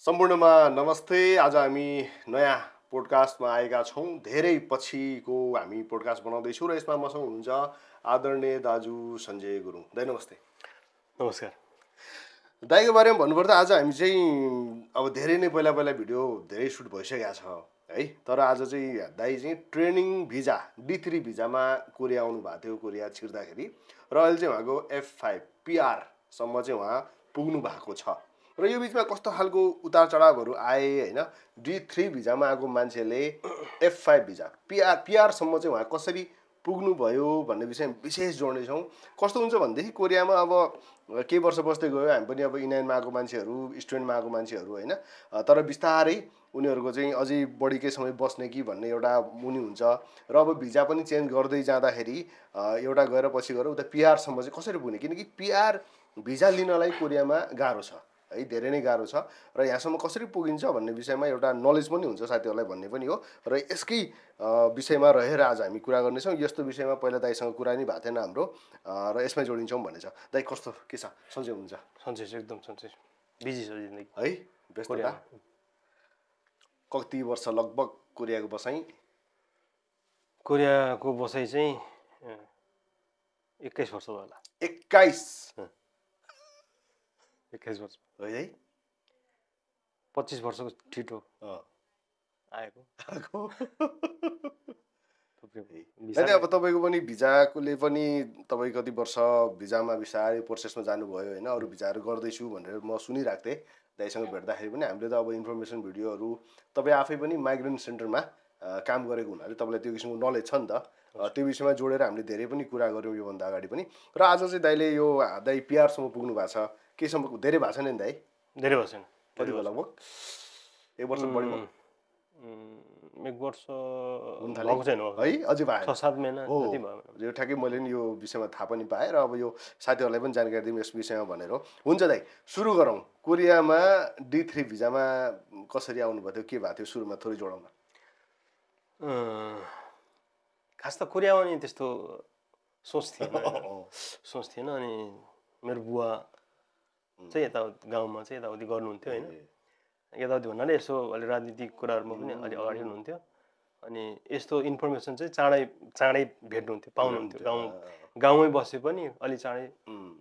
सम्पूर्णमा नमस्ते। आज हामी नयाँ पोडकास्टमा आएका छौँ। धेरै पछिको हामी पोडकास्ट बनाउँदैछौँ र यसमा मसँग हुनुहुन्छ आदरणीय दाजु सञ्जय गुरुङ। दाइ नमस्ते। नमस्कार। दाइको बारेमा भन्नुपर्दा आज हामी चाहिँ अब धेरै नै पहिला भिडियो धेरै सुट भइसकेको छ है, तर आज चाहिँ दाइ चाहिँ ट्रेनिङ भिजा D3 भिजामा कोरिया आउनु भएको थियो, कोरिया छिर्दाखेरि, र अहिले चाहिँ उहाँको F5 PR सम्म चाहिँ उहाँ पुग्नु भएको छ। र यो बिचमा कस्तो खालको उतार चढावहरू आए होइन, D3 भिजामा आएको मान्छेले F5 भिजा PR सम्म चाहिँ उहाँ कसरी पुग्नुभयो भन्ने विषयमा विशेष जोड्नेछौँ। कस्तो हुन्छ भनेदेखि कोरियामा अब केही वर्ष बस्दै गयो, हामी पनि अब इन्डियनमा आएको मान्छेहरू, स्टुडेन्टमा आएको मान्छेहरू होइन, तर बिस्तारै उनीहरूको चाहिँ अझै बढीकै समय बस्ने कि भन्ने एउटा मुनि हुन्छ। र अब भिजा पनि चेन्ज गर्दै जाँदाखेरि एउटा गएर पछि गएर उता PR सम्म चाहिँ कसरी पुग्ने, किनकि PR भिजा लिनलाई कोरियामा गाह्रो छ है, धेरै नै गाह्रो छ। र यहाँसम्म कसरी पुगिन्छ भन्ने विषयमा एउटा नलेज पनि हुन्छ साथीहरूलाई भन्ने पनि हो। र यसकै विषयमा रहेर आज हामी कुरा गर्नेछौँ। यस्तो विषयमा पहिला दाइसँग कुरा नि भएको थिएन हाम्रो, र यसमै जोडिन्छौँ भन्ने छ। दाइ कस्तो के छ, सन्चै हुनुहुन्छ? सन्चै छ, एकदम सन्चै। बिजी छ जिन्दगी है, व्यस्तता। कति वर्ष लगभग कोरियाको बसाइ? कोरियाको बसाइ चाहिँ 21 वर्ष भयो होला। 21 वर्ष है। 25 वर्षको छिटो आएको। अब तपाईँको पनि भिजाकोले पनि तपाईँ कति वर्ष भिजामा बिस्तारै प्रोसेसमा जानुभयो होइन, अरू भिजाहरू गर्दैछु भनेर म सुनिरहेको थिएँ दाइसँग भेट्दाखेरि पनि। हामीले त अब इन्फर्मेसन भिडियोहरू, तपाईँ आफै पनि माइग्रेन्ट सेन्टरमा काम गरेको हुनाले तपाईँलाई त्यो किसिमको नलेज छ नि त, त्यो विषयमा जोडेर हामीले धेरै पनि कुरा गऱ्यौँ योभन्दा अगाडि पनि। र आज चाहिँ दाइले यो दाइ PR सम्म पुग्नु भएको छ, केसम्म धेरै भएको छैन नि दाइ? धेरै भएको छैन। कति भयो लगभग? 1 वर्ष बढी भयो? 1 वर्ष भएको छैन है, अझै भयो 6-7 महिना जति भयो। यो ठ्याक्कै मैले नि यो विषयमा थाहा पनि पाएँ, र अब यो साथीहरूलाई पनि जानकारी दिउँ यस विषयमा भनेर हो। हुन्छ दाइ, सुरु गरौँ। कोरियामा D3 भिजामा कसरी आउनुभएको थियो, के भएको थियो, सुरुमा थोरै जोडौँ न। खास त कोरिया आउने त्यस्तो सोच थिएन। अनि मेरो बुवा चाहिँ यता गाउँमा चाहिँ यताउति गर्नुहुन्थ्यो होइन, यताउति भन्नाले यसो अलि राजनीतिक कुराहरूमा पनि अलि अगाडि हुनुहुन्थ्यो। अनि यस्तो इन्फर्मेसन चाहिँ चाँडै भेट्नुहुन्थ्यो, पाउनुहुन्थ्यो। गाउँमै बसे पनि अलि चाँडै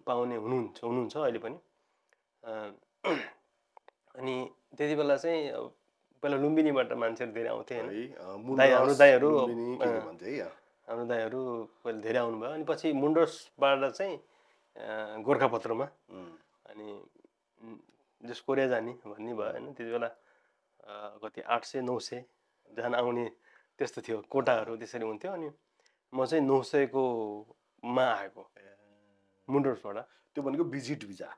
पाउने हुनुहुन्छ अहिले पनि। अनि त्यति बेला चाहिँ पहिला लुम्बिनीबाट मान्छेहरू धेरै आउँथे होइन, हाम्रो दाइहरू पहिला धेरै आउनुभयो। अनि पछि मुन्डर्सबाट चाहिँ गोर्खापत्रमा, अनि जस कोरिया जाने भन्ने भयो होइन। त्यति बेला कति 800-900 जना आउने त्यस्तो थियो, कोटाहरू त्यसरी हुन्थ्यो। अनि म चाहिँ 900मा आएको मुन्डर्सबाट। त्यो भनेको भिजिट भिजा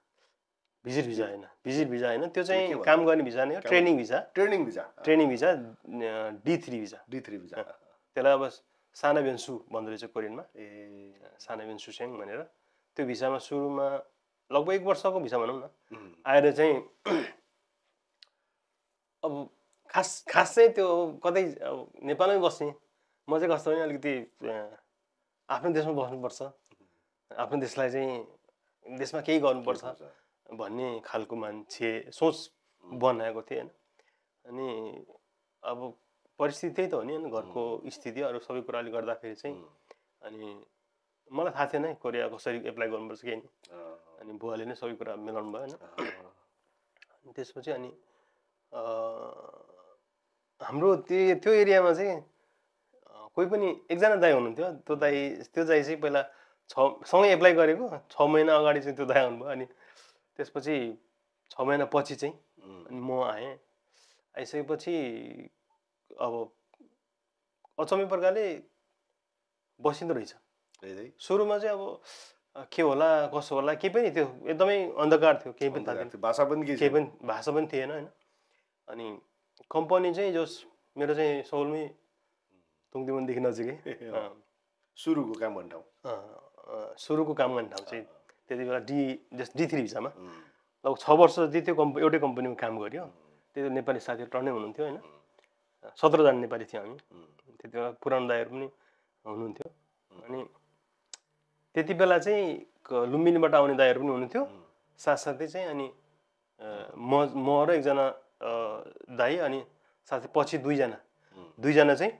होइन, त्यो चाहिँ काम गर्ने भिजा नै हो, ट्रेनिङ भिजा D3 भिजा। त्यसलाई अब साना बेन्सु भन्दो रहेछ कोरियनमा, साना बेन्सु सेङ भनेर। त्यो भिसामा सुरुमा लगभग 1 वर्षको भिसा भनौँ न, आएर चाहिँ अब खास चाहिँ त्यो कतै नेपालमै बस्ने। म चाहिँ कस्तो भने अलिकति आफ्नो देशमा बस्नुपर्छ, आफ्नो देशलाई चाहिँ देशमा केही गर्नुपर्छ भन्ने खालको मान्छे सोच बनाएको थिएँ होइन। अनि अब परिस्थिति त्यही त हो नि होइन, घरको स्थिति अरू सबै कुराले गर्दाखेरि चाहिँ। अनि मलाई थाहा थिएन कोरिया कसरी एप्लाई गर्नुपर्छ केही नि। अनि बुवाले नै सबै कुरा मिलाउनु भयो होइन। त्यसपछि अनि हाम्रो त्यो एरियामा चाहिँ कोही पनि एकजना दाइ हुनुहुन्थ्यो। त्यो दाइ चाहिँ पहिला सँगै एप्लाई गरेको 6 महिना अगाडि चाहिँ त्यो दाइ आउनुभयो। अनि त्यसपछि 6 महिना पछि चाहिँ अनि म आइसकेपछि अब अचम्मै प्रकारले बसिँदो रहेछ। सुरुमा चाहिँ अब के होला कसो होला केही पनि, त्यो एकदमै अन्धकार थियो, केही पनि थाहा थिएन, भाषा पनि थिएन होइन। अनि कम्पनी चाहिँ जस मेरो चाहिँ सौलमै तुङदिमुनदेखि नजिकै सुरुको काम गर्ने ठाउँ चाहिँ त्यति बेला D3 भिसामा लगभग 6 वर्ष जति त्यो एउटै कम्पनीमा काम गऱ्यो। त्यो नेपाली साथीहरू टन्नै हुनुहुन्थ्यो होइन, 17 जना नेपाली थियो हामी। त्यति बेला पुरानो दाइहरू पनि हुनुहुन्थ्यो। अनि त्यति बेला चाहिँ लुम्बिनीबाट आउने दाइहरू पनि हुनुहुन्थ्यो साथसाथै चाहिँ। अनि म र एकजना दाइ अनि साथै पछि दुईजना चाहिँ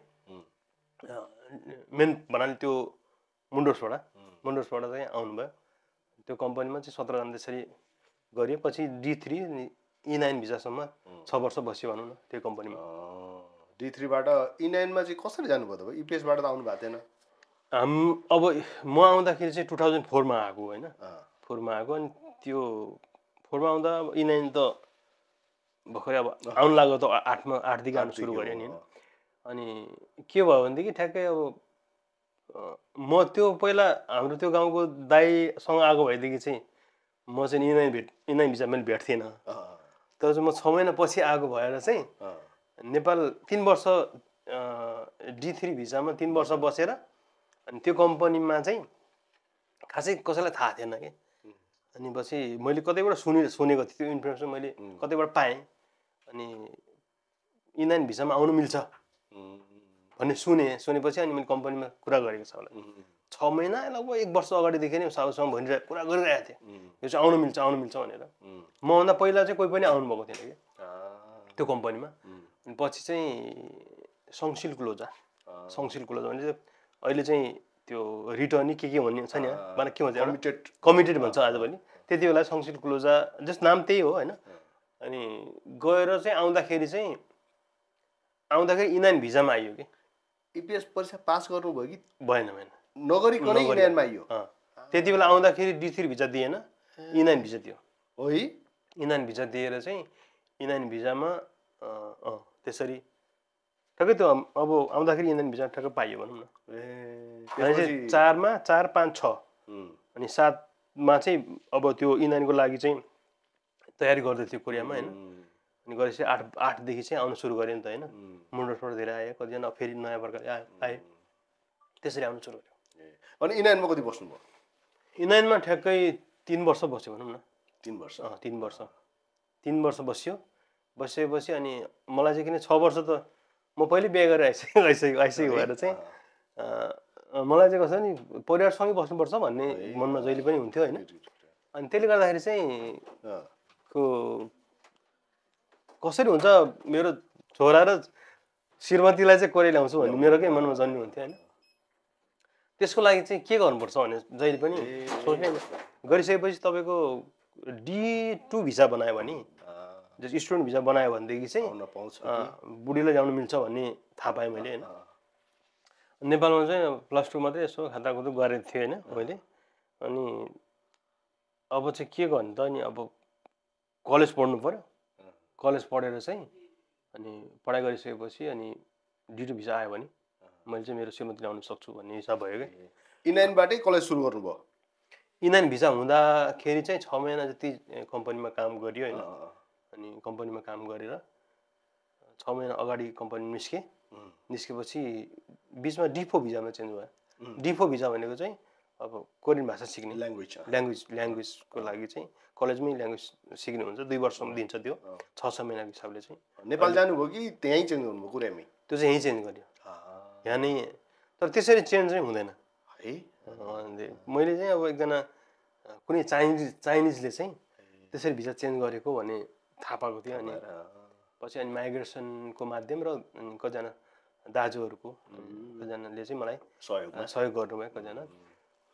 मेन भन्नाले त्यो मुन्डोसबाट चाहिँ आउनुभयो। त्यो कम्पनीमा चाहिँ 17 जना त्यसरी गरियो। पछि D3 E9 भिजासम्म 6 वर्ष बस्यो भनौँ न त्यो कम्पनीमा। D3बाट E9 मा चाहिँ कसरी जानुभयो त? EPSबाट त आउनु भएको थिएन। अब म आउँदाखेरि चाहिँ 2004 मा आएको होइन, 4 मा आएको। अनि त्यो 4 मा आउँदा E9 त भर्खरै अब आउनु लाग्यो त 8 देखि आउनु सुरु गऱ्यो नि होइन। अनि के भयो भनेदेखि ठ्याक्कै अब म त्यो पहिला हाम्रो त्यो गाउँको दाइसँग आएको भएदेखि चाहिँ म चाहिँ E9 भिजा मैले भेट्थेन। तर चाहिँ म 6 महिना पछि आएको भएर चाहिँ नेपाल 3 वर्ष D3 भिजामा 3 वर्ष बसेर अनि त्यो कम्पनीमा चाहिँ खासै कसैलाई थाहा थिएन कि। अनि पछि मैले कतैबाट सुनेको थिएँ, त्यो इन्फर्मेसन मैले कतैबाट पाएँ। अनि E9 भिजामा आउनु मिल्छ भन्ने सुनेपछि अनि मैले कम्पनीमा कुरा गरेको छ होला। 6 महिना लगभग 1 वर्ष अगाडिदेखि नै साउसँग कुरा गरिरहेको थिएँ, यो चाहिँ आउनु मिल्छ भनेर। मभन्दा पहिला चाहिँ कोही पनि आउनु भएको थिएन कि त्यो कम्पनीमा। अनि पछि चाहिँ सङ्सिल क्लोजा भने चाहिँ अहिले चाहिँ त्यो रिटर्नी के भन्ने छ नि, मलाई के भन्छ, कमिटेड भन्छ आजभोलि। त्यति बेला सङ्सिल क्लोजा जस्ट नाम त्यही हो होइन। अनि गएर चाहिँ आउँदाखेरि E9 भिजामा आइयो कि। EPS परीक्षा पास गर्नुभयो कि भएन नगरिकनै E9 मा आइयो? त्यति बेला आउँदाखेरि D3 भिजा दिएन, E9 भिजा दियो। है E9 भिजा दिएर चाहिँ E9 भिजामा त्यसरी ठ्याक्कै त्यो अब आउँदाखेरि E9 भिजा ठ्याक्कै पाइयो भनौँ न। 4मा 4, 5, 6 अनि 7मा चाहिँ अब त्यो E9 को लागि चाहिँ तयारी गर्दै थियो कोरियामा होइन। अनि गरेपछि 8 देखि चाहिँ आउनु सुरु गऱ्यो नि त होइन। मुन्डोसबाट धेरै आयो, कतिजना फेरि नयाँ प्रकारले आए, त्यसरी आउनु सुरु गऱ्यो। अनि E9 मा कति बस्नुभयो? E9 मा ठ्याक्कै 3 वर्ष बस्यो भनौँ न। 3 वर्ष? 3 वर्ष बसेपछि अनि मलाई चाहिँ किन 6 वर्ष त म पहिले बिहे गरेर आइसकेको भएर चाहिँ मलाई चाहिँ कसो नि परिवारसँगै बस्नुपर्छ भन्ने मनमा जहिले पनि हुन्थ्यो होइन। अनि त्यसले गर्दाखेरि चाहिँ कसरी हुन्छ मेरो छोरा र श्रीमतीलाई चाहिँ कोरिया ल्याउँछु भन्ने मेरोकै मनमा जन्मिनु हुन्थ्यो होइन। त्यसको लागि चाहिँ के गर्नुपर्छ भने जहिले पनि सोच्ने गरिसकेपछि तपाईँको D2 भिजा बनायो भने, स्टुडेन्ट भिजा बनायो भनेदेखि चाहिँ बुढीलाई ल्याउनु मिल्छ भन्ने थाहा पाएँ मैले होइन। नेपालमा चाहिँ +2 मात्रै यसो खाताखुतु गरेको थियो होइन मैले। अनि अब चाहिँ के गर्ने त, अनि अब कलेज पढ्नु पऱ्यो। कलेज पढेर चाहिँ अनि पढाइ गरिसकेपछि अनि D2 भिजा आयो भने मैले चाहिँ मेरो श्रीमती ल्याउन सक्छु भन्ने हिसाब भयो कि। E9 बाटै कलेज सुरु गर्नुभयो? E9 भिजा हुँदाखेरि चाहिँ 6 महिना जति कम्पनीमा काम गरियो होइन। अनि कम्पनीमा काम गरेर 6 महिना अगाडि कम्पनी निस्केपछि बिचमा D4 भिजामा चेन्ज भयो। D4 भिजा भनेको चाहिँ अब कोरियन भाषा सिक्ने ल्याङ्ग्वेजको लागि चाहिँ कलेजमै ल्याङ्ग्वेज सिक्ने हुन्छ। 2 वर्षसम्म दिन्छ त्यो, 6 महिनाको हिसाबले चाहिँ। नेपाल जानुभयो कि त्यहीँ चेन्ज गर्नुभयो कोरियामै? त्यो चाहिँ यहीँ चेन्ज गर्यो यहाँ नै। तर त्यसरी चेन्ज चाहिँ हुँदैन है। मैले चाहिँ अब एकजना कुनै चाइनिजले चाहिँ त्यसरी भिजा चेन्ज गरेको भन्ने थाहा पाएको थियो। अनि पछि अनि माइग्रेसनको माध्यम र कतिजना दाजुहरूको कतिजनाले चाहिँ मलाई सहयोग गर्नुभयो। कतिजना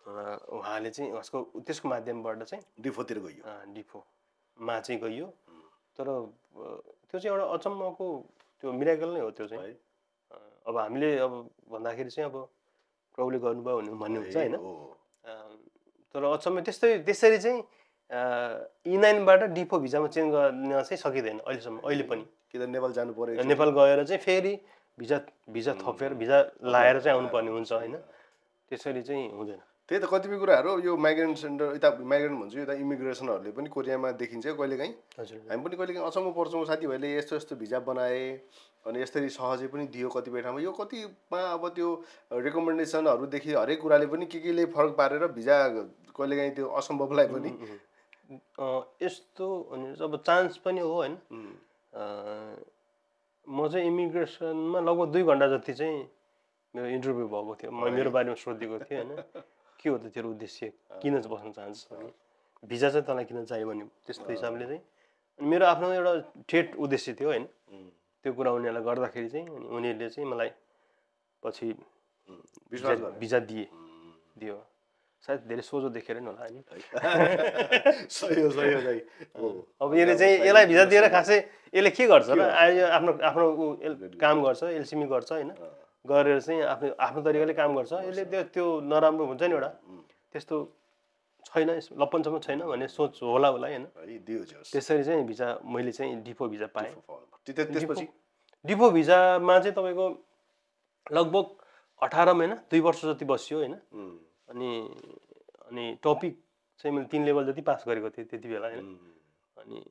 उहाँले चाहिँ त्यसको माध्यमबाट चाहिँ D4तिर गइयो। D4मा चाहिँ गइयो। तर त्यो चाहिँ एउटा अचम्मको त्यो मिराकल नै हो त्यो चाहिँ। अब हामीले अब भन्दाखेरि चाहिँ अब प्रभुले गर्नुभयो भन्ने हुन्छ होइन। तर अचम्म त्यसरी चाहिँ E9 बाट D4 भिजामा चेन्ज गर्न चाहिँ सकिँदैन अहिलेसम्म, अहिले पनि। कि त नेपाल जानु पर्यो, नेपाल गएर चाहिँ फेरि भिजा थपेर भिजा लाएर चाहिँ आउनुपर्ने हुन्छ होइन। त्यसरी चाहिँ हुँदैन। त्यही त कतिपय कुराहरू यो माइग्रेन्ट सेन्टर यता माइग्रेन्ट भन्छु यता इमिग्रेसनहरूले पनि कोरियामा देखिन्छ कहिलेकाहीँ। हामी पनि कहिलेकाहीँ अचम्म पर्छौँ, साथीभाइले यस्तो भिजा बनाए अनि यसरी सहजै पनि दियो कतिपय ठाउँमा। यो कतिमा अब त्यो रेकमेन्डेसनहरूदेखि हरेक कुराले पनि केले फरक पारेर भिजा कहिलेकाहीँ त्यो असम्भवलाई पनि यस्तो अब चान्स पनि हो होइन। म चाहिँ इमिग्रेसनमा लगभग 2 घन्टा जति चाहिँ मेरो इन्टरभ्यू भएको थियो। मेरो बारेमा सोधेको थिएँ होइन, के हो त तेरो उद्देश्य, किन चाहिँ बस्न चाहन्छस् भने, भिजा चाहिँ तँलाई किन चाहियो भने त्यस्तो हिसाबले चाहिँ अनि मेरो आफ्नो एउटा ठेट उद्देश्य थियो होइन त्यो कुरा उनीहरूलाई गर्दाखेरि चाहिँ अनि उनीहरूले चाहिँ मलाई पछि भिजा दियो सायद धेरै सोझो देखेर नि होला होइन सही हो अब यसले चाहिँ यसलाई भिजा दिएर खासै यसले के गर्छ र आफ्नो आफ्नो काम गर्छ एलसिमी गर्छ होइन गरेर चाहिँ आफ्नो आफ्नो तरिकाले काम गर्छ यसले त्यो नराम्रो हुन्छ नि एउटा त्यस्तो छैन लप्पनसम्म छैन भन्ने सोच होला होइन त्यसरी चाहिँ भिजा मैले चाहिँ डिपो भिजा पाएँ डिपो भिजामा चाहिँ तपाईँको लगभग 18 महिना 2 वर्ष जति बस्यो होइन अनि टपिक चाहिँ मैले 3 लेभल जति पास गरेको थिएँ त्यति बेला होइन अनि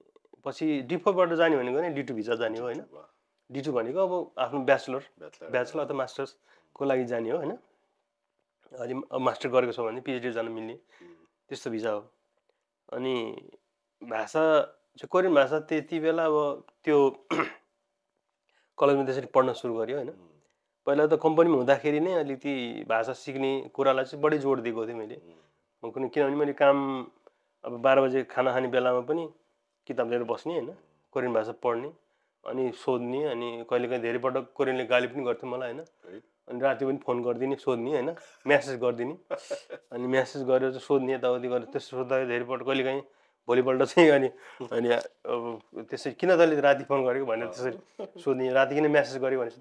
पछि डिपोबाट जाने भनेको नि D2 भिजा जाने हो होइन D2 भनेको अब आफ्नो ब्याचलर अथवा मास्टर्सको लागि जाने हो होइन अलि मास्टर गरेको छ भने पिएचडी जान मिल्ने त्यस्तो भिजा हो अनि भाषा चाहिँ कोरियन भाषा त्यति बेला अब त्यो कलेजमा त्यसरी पढ्न सुरु गर्यो होइन पहिला त कम्पनीमा हुँदाखेरि नै अलिकति भाषा सिक्ने कुरालाई चाहिँ बढी जोड दिएको थिएँ मैले किनभने मैले काम अब 12 बजे खाना खाने बेलामा पनि किताब लिएर बस्ने होइन कोरियन भाषा पढ्ने अनि सोध्ने अनि कहिलेकाहीँ धेरै पटक कोरियनले गाली पनि गर्थ्यो मलाई होइन अनि राति पनि फोन गरिदिने सोध्ने होइन म्यासेज गरिदिने अनि म्यासेज गरेर चाहिँ सोध्ने यताउति गरेर त्यस्तो सोद्धा धेरै पटक कहिलेकाहीँ भोलिपल्ट चाहिँ अनि त्यसरी किन तैँले राति फोन गरेको भनेर त्यसरी सोध्ने राति किन म्यासेज गरेको भने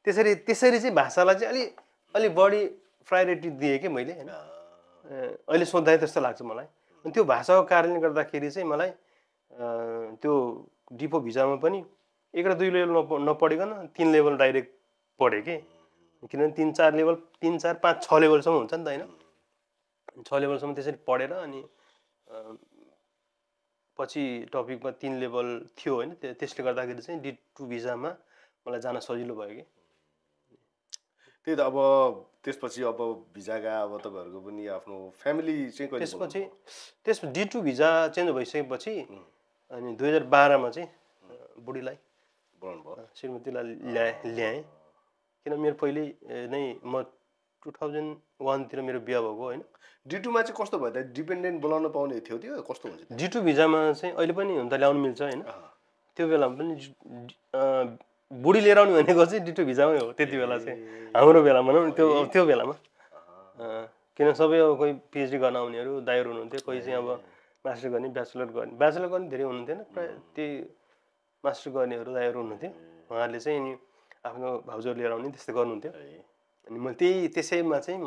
त्यसरी चाहिँ भाषालाई चाहिँ अलि बढी प्रायोरिटी दिएँ कि मैले होइन अहिले सोद्धाखेरि त्यस्तो लाग्छ मलाई अनि त्यो भाषाको कारणले गर्दाखेरि चाहिँ मलाई त्यो डिपो भिजामा पनि 1 र 2 लेभल नपढिकन 3 लेभल डाइरेक्ट पढेँ कि किनभने 3, 4 लेभल 3, 4, 5, 6 लेभलसम्म हुन्छ नि त होइन 6 लेभलसम्म त्यसरी पढेर अनि पछि टपिकमा 3 लेभल थियो होइन त्यसले गर्दाखेरि चाहिँ D2 भिजामा मलाई जान सजिलो भयो कि त्यही त अब त्यसपछि अब भिजाका अब तपाईँहरूको पनि आफ्नो फ्यामिली चाहिँ त्यसपछि D2 भिजा चेन्ज भइसकेपछि अनि 2012 मा चाहिँ बुढीलाई श्रीमतीलाई ल्याएँ किन मेरो पहिले नै म 2001 तिर मेरो बिहा भएको होइन D2 मा चाहिँ कस्तो भयो त डिपेन्डेन्ट बोलाउन पाउने थियो त्यो कस्तो हुन्छ D2 भिजामा चाहिँ अहिले पनि हुन त ल्याउनु मिल्छ होइन त्यो बेलामा पनि बुढी लिएर आउने भनेको चाहिँ D2 भिजामै हो त्यति बेला चाहिँ हाम्रो बेलामा न त्यो बेलामा किन सबै अब कोही पिएचडी गर्न आउनेहरू दाइहरू हुनुहुन्थ्यो कोही चाहिँ अब मास्टर गर्ने ब्याचलर गर्ने धेरै हुनुहुन्थेन प्रायः त्यही मास्टर गर्नेहरू दाइहरू हुनुहुन्थ्यो उहाँहरूले चाहिँ नि आफ्नो भाउजूहरू लिएर आउने त्यस्तै गर्नुहुन्थ्यो अनि मैले त्यसैमा चाहिँ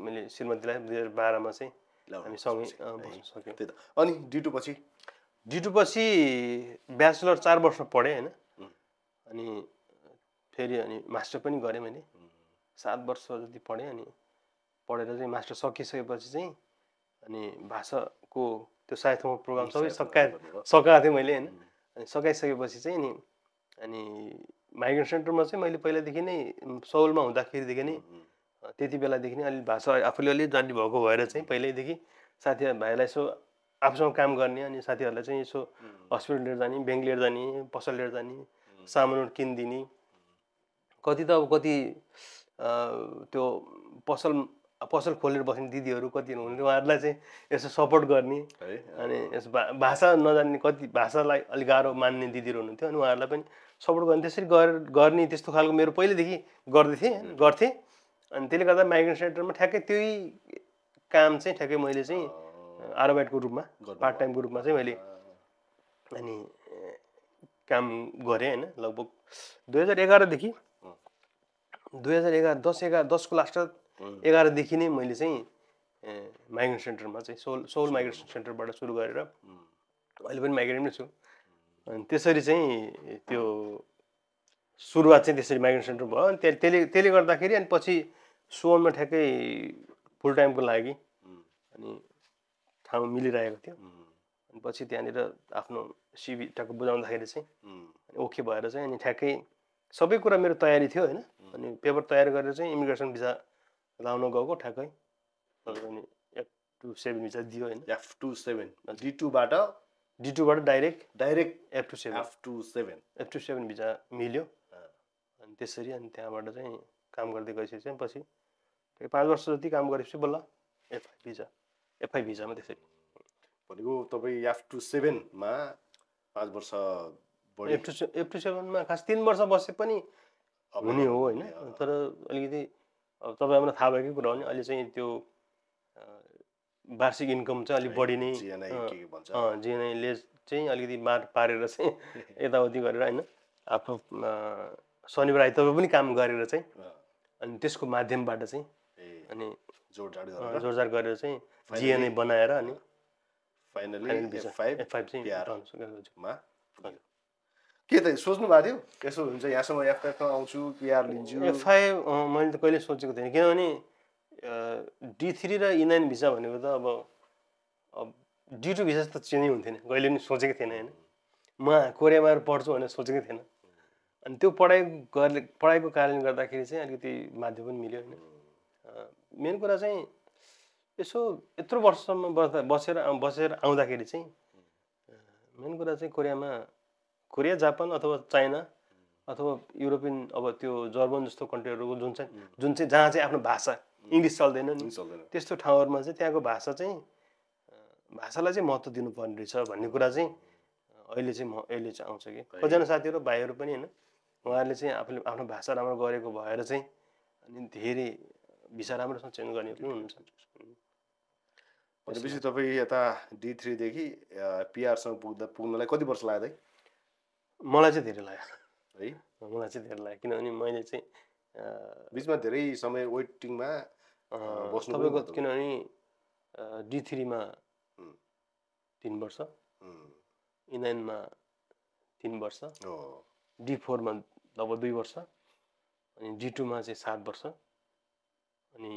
मैले श्रीमतीलाई 2012 मा चाहिँ हामी सँगै बस्न सक्यौँ त्यही त अनि D2 पछि ब्याचलर 4 वर्ष पढेँ होइन अनि फेरि अनि मास्टर पनि गरेँ मैले 7 वर्ष जति पढेँ अनि पढेर चाहिँ मास्टर सकिसकेपछि चाहिँ अनि भाषाको त्यो सायथमा प्रोग्राम सबै सकाएको थिएँ मैले होइन अनि सकाइसकेपछि चाहिँ नि अनि माइग्रेन्ट सेन्टरमा चाहिँ मैले पहिलादेखि नै सौलमा हुँदाखेरिदेखि नै त्यति बेलादेखि नै अलि भाषा आफूले अलि जान्ने भएको भएर चाहिँ पहिल्यैदेखि साथीभाइलाई यसो आफूसँग काम गर्ने अनि साथीहरूलाई चाहिँ यसो हस्पिटल लिएर जाने ब्याङ्क लिएर जाने पसल लिएर जाने सामानहरू किनिदिने कति त अब कति त्यो पसल खोलेर बस्ने दिदीहरू कति हुनुहुन्थ्यो उहाँहरूलाई चाहिँ यसो सपोर्ट गर्ने अनि यस भाषा नजान्ने कति भाषालाई अलिक गाह्रो मान्ने दिदीहरू हुनुहुन्थ्यो अनि उहाँहरूलाई पनि सपोर्ट गर्ने त्यसरी गर्ने त्यस्तो खालको मेरो पहिलेदेखि गर्थेँ अनि त्यसले गर्दा माइग्रेन्ट सेन्टरमा ठ्याक्कै त्यही काम चाहिँ ठ्याक्कै मैले चाहिँ आरोबाइटको रूपमा पार्ट टाइमको रूपमा चाहिँ मैले अनि काम गरेँ होइन लगभग 2011 देखि 10 को लास्ट 11 देखि नै मैले चाहिँ माइग्रेन्ट सेन्टरमा चाहिँ सोल माइग्रेसन सेन्टरबाट सुरु गरेर अहिले पनि माइग्रेन्ट नै छु अनि त्यसरी चाहिँ त्यो सुरुवात चाहिँ त्यसरी माइग्रेन्ट सेन्टर भयो अनि त्यसले गर्दाखेरि अनि पछि सोलमा ठ्याक्कै फुल टाइमको लागि अनि ठाउँ मिलिरहेको थियो अनि पछि त्यहाँनिर आफ्नो सिभी ट्याक्क बुझाउँदाखेरि चाहिँ ओके भएर चाहिँ अनि ठ्याक्कै सबै कुरा मेरो तयारी थियो होइन अनि पेपर तयार गरेर चाहिँ इमिग्रेसन भिजा लाउन गएको ठ्याक्कै अनि F27 भिजा दियो होइन F27 D2बाट डाइरेक्ट F27 भिजा मिल्यो अनि त्यसरी अनि त्यहाँबाट चाहिँ काम गर्दै गएपछि चाहिँ पछि 5 वर्ष जति काम गरेपछि बल्ल F5 भिजामा त्यसरी भनेको तपाईँ F2 7मा 5 वर्ष बढी F2 7मा खास 3 वर्ष बसे पनि हुने हो होइन, तर अलिकति अब तपाईँहरूलाई थाहा भएकै कुरा हो नि, अहिले चाहिँ त्यो वार्षिक इन्कम चाहिँ अलिक बढी नै जिएनआईले चाहिँ अलिकति मार पारेर चाहिँ यताउति गरेर होइन आफ्नो शनिबार आइतबार पनि काम गरेर चाहिँ अनि त्यसको माध्यमबाट चाहिँ अनि जोडजाड गरेर चाहिँ जिएनआई बनाएर अनि फाइनली F5 चाहिँ के त सोच्नु भएको थियो यसो हुन्छ यहाँसम्म F5 मा आउँछु पिआर लिन्छु F5 मैले त कहिले सोचेको थिएन किनभने D3 र E9 भिसा भनेको त अब D2 भिसा त चेन्ज हुन्थेन कहिले पनि सोचेको थिएन होइन म कोरियामा आएर पढ्छु भनेर सोचेको थिएन अनि त्यो पढाइको कारणले गर्दाखेरि चाहिँ अलिकति माध्यम पनि मिल्यो होइन मेन कुरा चाहिँ यसो यत्रो वर्षसम्म बसेर आउँदाखेरि चाहिँ मेन कुरा चाहिँ कोरिया जापान अथवा चाइना अथवा युरोपियन अब त्यो जर्मन जस्तो कन्ट्रीहरूको जुन चाहिँ जहाँ चाहिँ आफ्नो भाषा इङ्ग्लिस चल्दैन नि त्यस्तो ठाउँहरूमा चाहिँ त्यहाँको भाषालाई चाहिँ महत्त्व दिनुपर्ने रहेछ भन्ने कुरा चाहिँ अहिले चाहिँ आउँछ कि कतिजना साथीहरू भाइहरू पनि होइन उहाँहरूले चाहिँ आफूले आफ्नो भाषा राम्रो गरेको भएर चाहिँ अनि धेरै भिसा राम्रोसँग चेन्ज गर्ने पनि हुनुहुन्छ भनेपछि तपाईँ यता D3 देखि पिआरसँग पुग्नलाई कति वर्ष लाग्यो है मलाई चाहिँ धेरै लाग्यो है मलाई चाहिँ धेरै लाग्यो किनभने मैले चाहिँ बिचमा धेरै समय वेटिङमा बस्नु तपाईँको किनभने D3 मा 3 वर्ष E9 मा 3 वर्ष D4 मा लगभग 2 वर्ष अनि D2 मा चाहिँ 7 वर्ष अनि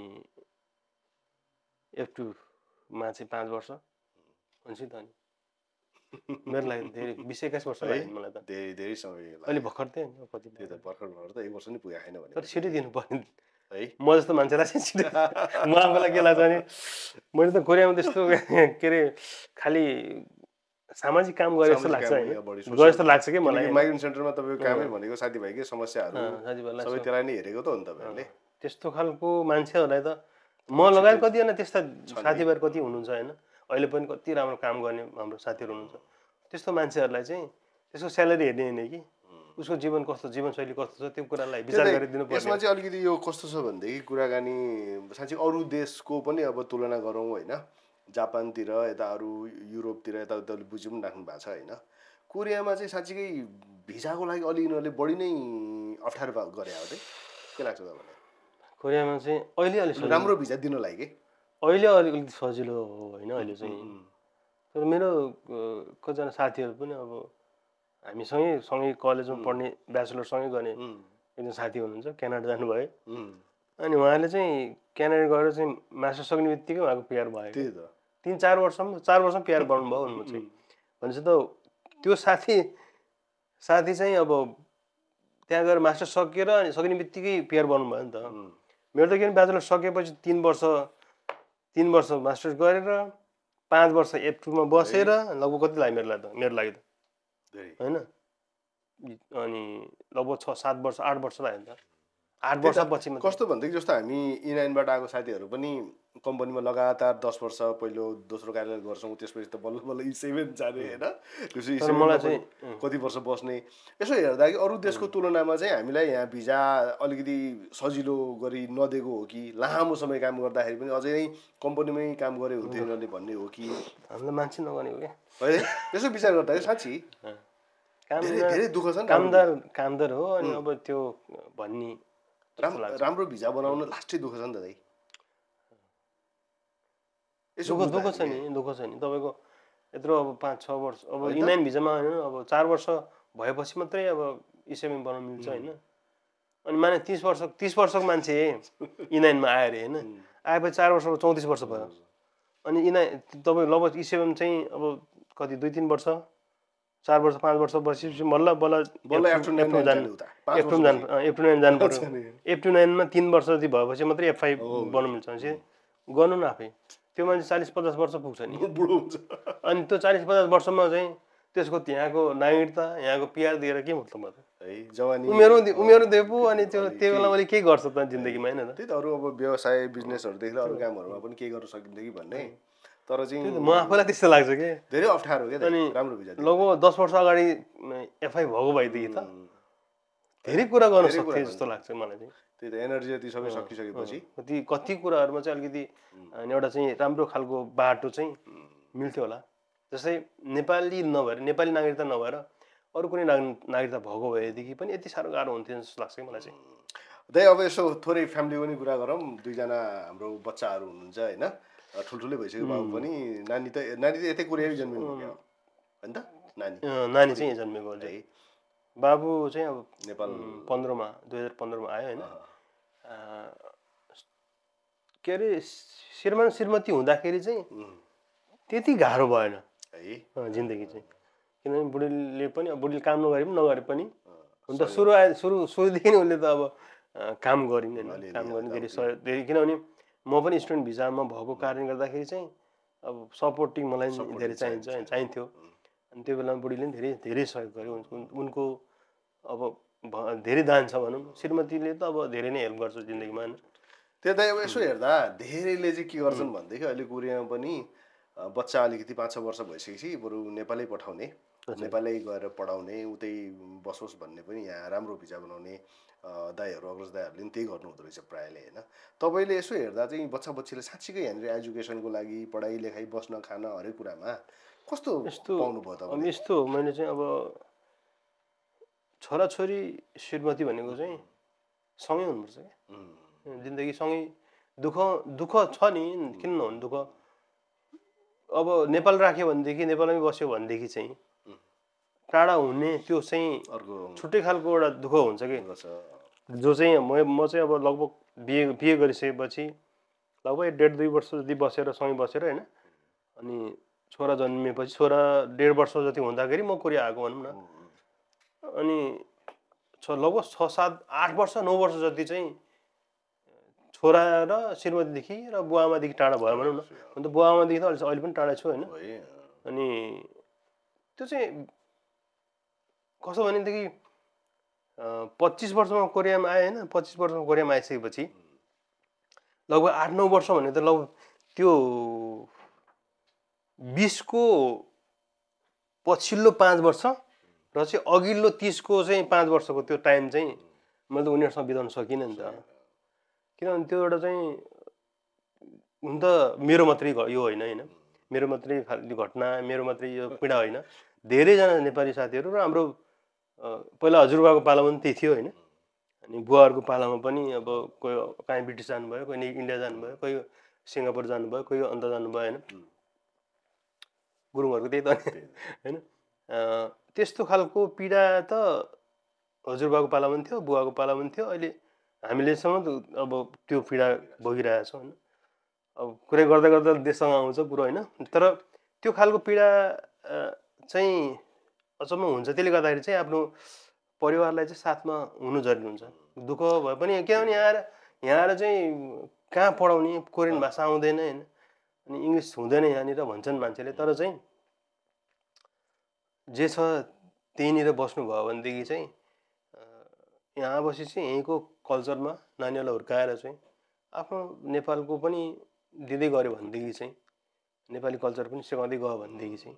F2 मा चाहिँ 5 वर्ष हुन्छ त अनि मेरो लागि धेरै 20-21 वर्ष लाग्यो मलाई त धेरै समय अहिले भर्खर थिएँ कति त्यो त भर्खर त 1 वर्ष नि पुगेको छैन भने तर छिटो दिनु पर्ने है म जस्तो मान्छेलाई चाहिँ छिटो म आफूलाई के लाग्छ भने मैले त कोरियामा त्यस्तो के अरे खालि सामाजिक काम गरे जस्तो लाग्छ गरे जस्तो लाग्छ कि मलाई माइग्रेन्ट सेन्टरमा तपाईँको कामै भनेको साथीभाइकै समस्याहरू सबै त्यसलाई नै हेरेको त हो नि तपाईँहरूले त्यस्तो खालको मान्छेहरूलाई त म लगायत कतिजना त्यस्ता साथीभाइहरू कति हुनुहुन्छ होइन अहिले पनि कति राम्रो काम गर्ने हाम्रो साथीहरू हुनुहुन्छ त्यस्तो मान्छेहरूलाई चाहिँ त्यसको स्यालेरी हेर्ने होइन कि उसको जीवनशैली कस्तो छ त्यो कुरालाई विचार गरिदिनु पर्छ यसमा चाहिँ अलिकति यो कस्तो छ भनेदेखि कुराकानी साँच्चै अरू देशको पनि अब तुलना गरौँ होइन जापानतिर यता अरू युरोपतिर यताउता बुझि पनि राख्नु भएको छ होइन कोरियामा चाहिँ साँच्चीकै भिजाको लागि अलि यिनीहरूले बढी नै अप्ठ्यारो गरे हो के लाग्छ तपाईँलाई कोरियामा चाहिँ अहिले राम्रो भिजा दिन लागि के अहिले अलिकति सजिलो हो होइन अहिले चाहिँ तर मेरो कतिजना साथीहरू पनि अब हामी सँगै कलेजमा पढ्ने ब्याचलर सँगै गर्ने एकजना साथी हुनुहुन्छ क्यानाडा जानुभयो अनि उहाँले चाहिँ क्यानाडा गएर चाहिँ मास्टर सक्ने बित्तिकै उहाँको पिआर भयो त्यही त 3-4 वर्षमा पिआर बनाउनु भयो भन्नु चाहिँ भनेपछि त त्यो साथी चाहिँ अब त्यहाँ गएर मास्टर सकेर अनि सक्ने बित्तिकै पिआर बनाउनु भयो नि त मेरो त किन ब्याचलर सकेपछि 3 वर्ष मास्टर्स गरेर 5 वर्ष F2 मा बसेर लगभग कति लाग्यो मेरो लागि त होइन अनि लगभग 6-7 वर्ष 8 वर्ष लाग्यो नि त 8 वर्षपछि कस्तो भनेदेखि जस्तो हामी E9बाट आएको साथीहरू पनि कम्पनीमा लगातार 10 वर्ष पहिलो दोस्रो कार्यालय गर्छौँ त्यसपछि त बल्ल बल्ल E7 जाने होइन त्यसपछि मलाई चाहिँ कति वर्ष बस्ने यसो हेर्दाखेरि अरू देशको तुलनामा चाहिँ हामीलाई यहाँ भिजा अलिकति सजिलो गरी नदिएको हो कि लामो समय काम गर्दाखेरि पनि अझै नै कम्पनीमै काम गरे हुन्थ्यो यिनीहरूले भन्ने हो कि हामीलाई मान्छे नगर्ने हो क्या है त्यसो विचार गर्दाखेरि साँच्ची धेरै दुःख छ नि कामदार हो अनि अब त्यो भन्ने राम्रो भिजा बनाउन लास्टै दुःख छ नि त दाइ दुःख छ नि तपाईँको यत्रो अब 5-6 वर्ष अब E9 भिजामा होइन अब 4 वर्ष भएपछि मात्रै अब E7 बनाउन मिल्छ होइन अनि माने 30 वर्षको मान्छे E9 मा आयो अरे होइन आएपछि 4 वर्ष 34 वर्ष भयो अनि E9 तपाईँ लगभग E7 चाहिँ अब कति 2-3 वर्ष 4 वर्ष 5 वर्ष बसेपछि बल्ल F2 जानु पर्छ F2 मा 3 वर्ष जति भएपछि मात्रै F5 बनाउनु मिल्छ भनेपछि गर्नु न आफै त्यो मान्छे 40-50 वर्ष पुग्छ नि अनि त्यो 40-50 वर्षमा चाहिँ त्यसको त्यहाँको नागरिकता यहाँको पिआर दिएर के मतलब त है जवानी उमेर दिएपु अनि त्यो बेला मैले के गर्छ त जिन्दगीमा हैन त्यही त अरू अब व्यवसाय बिजनेसहरुदेखि अरू कामहरुमा पनि के गर्न सकिन्छ कि भन्ने तर चाहिँ म आफैलाई त्यस्तो लाग्छ कि धेरै अप्ठ्यारो क्या अनि राम्रो भिजा लगभग 10 वर्ष अगाडि एफआई भएको भएदेखि त धेरै कुरा गर्न सक्थे जस्तो लाग्छ मलाई चाहिँ त्यही त एनर्जी यति सबै सकिसकेपछि कति कुराहरूमा चाहिँ अलिकति एउटा चाहिँ राम्रो खालको बाटो चाहिँ मिल्थ्यो होला। जस्तै नेपाली नागरिकता नभएर अरू कुनै नागरिकता भएको भएदेखि पनि यति साह्रो गाह्रो हुन्थ्यो जस्तो लाग्छ कि मलाई चाहिँ। दाइ अब यसो थोरै फ्यामिली पनि कुरा गरौँ। दुईजना हाम्रो बच्चाहरू हुनुहुन्छ होइन, ठुल्ठुलै भइसक्यो बाबु पनि। नानी त यतै कोरियामै जन्मिनु क्या होइन त? नानी चाहिँ जन्मेको है। बाबु चाहिँ अब नेपाल 2015मा आयो होइन। के अरे श्रीमान श्रीमती हुँदाखेरि चाहिँ त्यति गाह्रो भएन है जिन्दगी चाहिँ, किनभने बुढीले काम नगरे पनि नगरे पनि हुन त सुरुदेखि नै उसले त अब काम गरिन् होइन, काम गर्ने धेरै किनभने म पनि स्टुडेन्ट भिजामा भएको कारणले गर्दाखेरि चाहिँ अब सपोर्टिङ मलाई धेरै चाहिन्थ्यो। अनि त्यो बेलामा बुढीले पनि धेरै सहयोग गर्यो। उनको अब धेरै दान छ भनौँ। श्रीमतीले त अब धेरै नै हेल्प गर्छ जिन्दगीमा होइन। त्यही त अब यसो हेर्दा धेरैले चाहिँ के गर्छन् भनेदेखि अहिले कोरियामा पनि बच्चा अलिकति 5-6 वर्ष भइसकेपछि बरु नेपालै पठाउने, नेपालै गएर पढाउने, उतै बसोस् भन्ने पनि यहाँ राम्रो भिजा बनाउने दाइहरू अग्रज दाइहरूले पनि त्यही गर्नु हुँदो रहेछ प्रायःले होइन। तपाईँले यसो हेर्दा चाहिँ बच्चा बच्चीले साँच्चीकै यहाँनिर एजुकेसनको लागि पढाइ लेखाइ बस्न खान हरेक कुरामा कस्तो पाउनुभयो तपाईँले? यस्तो मैले चाहिँ अब छोराछोरी श्रीमती भनेको चाहिँ सँगै हुनुपर्छ क्या जिन्दगी सँगै। दुःख छ नि, किन नहुनु दुःख। अब नेपाल राख्यो भनेदेखि नेपालमै बस्यो भनेदेखि चाहिँ टाढा हुने त्यो चाहिँ अर्को छुट्टै खालको एउटा दुःख हुन्छ कि। जो चाहिँ म चाहिँ अब लगभग बिहे गरिसकेपछि लगभग 1.5-2 वर्ष जति बसेर सँगै बसेर होइन, अनि छोरा जन्मेपछि छोरा 1.5 वर्ष जति हुँदाखेरि म कोरिया आएको भनौँ न। अनि लगभग 6-7-8 वर्ष 9 वर्ष जति चाहिँ छोरा र श्रीमतीदेखि र बुवाआमादेखि टाढा भयो भनौँ न। अन्त बुवाआमादेखि त अहिले पनि टाढा छु होइन। अनि त्यो चाहिँ कस्तो भनेदेखि 25 वर्षमा कोरियामा आएँ होइन। 25 वर्षमा कोरियामा आइसकेपछि लगभग 8-9 वर्ष भने त लगभग त्यो 20को पछिल्लो 5 वर्ष र चाहिँ अघिल्लो 30को चाहिँ 5 वर्षको त्यो टाइम चाहिँ मैले त उनीहरूसँग बिताउन सकिनँ नि त। किनभने त्यो एउटा चाहिँ हुन त मेरो मात्रै यो होइन, मेरो मात्रै घटना, मेरो मात्रै यो पीडा होइन। धेरैजना नेपाली साथीहरू र हाम्रो पहिला हजुरबाको पालामा पनि त्यही थियो होइन। अनि बुवाहरूको पालामा पनि अब कोही कहीँ ब्रिटिस जानुभयो, कोही इन्डिया जानुभयो, कोही सिङ्गापुर जानुभयो, कोही अन्त जानुभयो होइन। गुरुङहरूको त्यही त होइन। त्यस्तो खालको पीडा त हजुरबाको पालामा पनि थियो, बुवाको पालामा पनि थियो। अहिले हामीलेसम्म अब त्यो पीडा भोगिरहेछौँ होइन। अब कुरै गर्दा गर्दा देशसँग आउँछ कुरो होइन। तर त्यो खालको पीडा चाहिँ अचम्म हुन्छ। त्यसले गर्दाखेरि चाहिँ आफ्नो परिवारलाई चाहिँ साथमा हुनु जरुरी हुन्छ। दुःख भए पनि किनभने यहाँ आएर चाहिँ कहाँ पढाउने, कोरियन भाषा आउँदैन होइन, अनि इङ्ग्लिस हुँदैन यहाँनिर भन्छन् मान्छेले। तर चाहिँ जे छ त्यहीँनिर बस्नुभयो भनेदेखि चाहिँ यहाँ बसी चाहिँ यहीँको कल्चरमा नानीहरूलाई हुर्काएर चाहिँ आफ्नो नेपालको पनि दिँदै गऱ्यो भनेदेखि चाहिँ नेपाली कल्चर पनि सिकाउँदै गयो भनेदेखि चाहिँ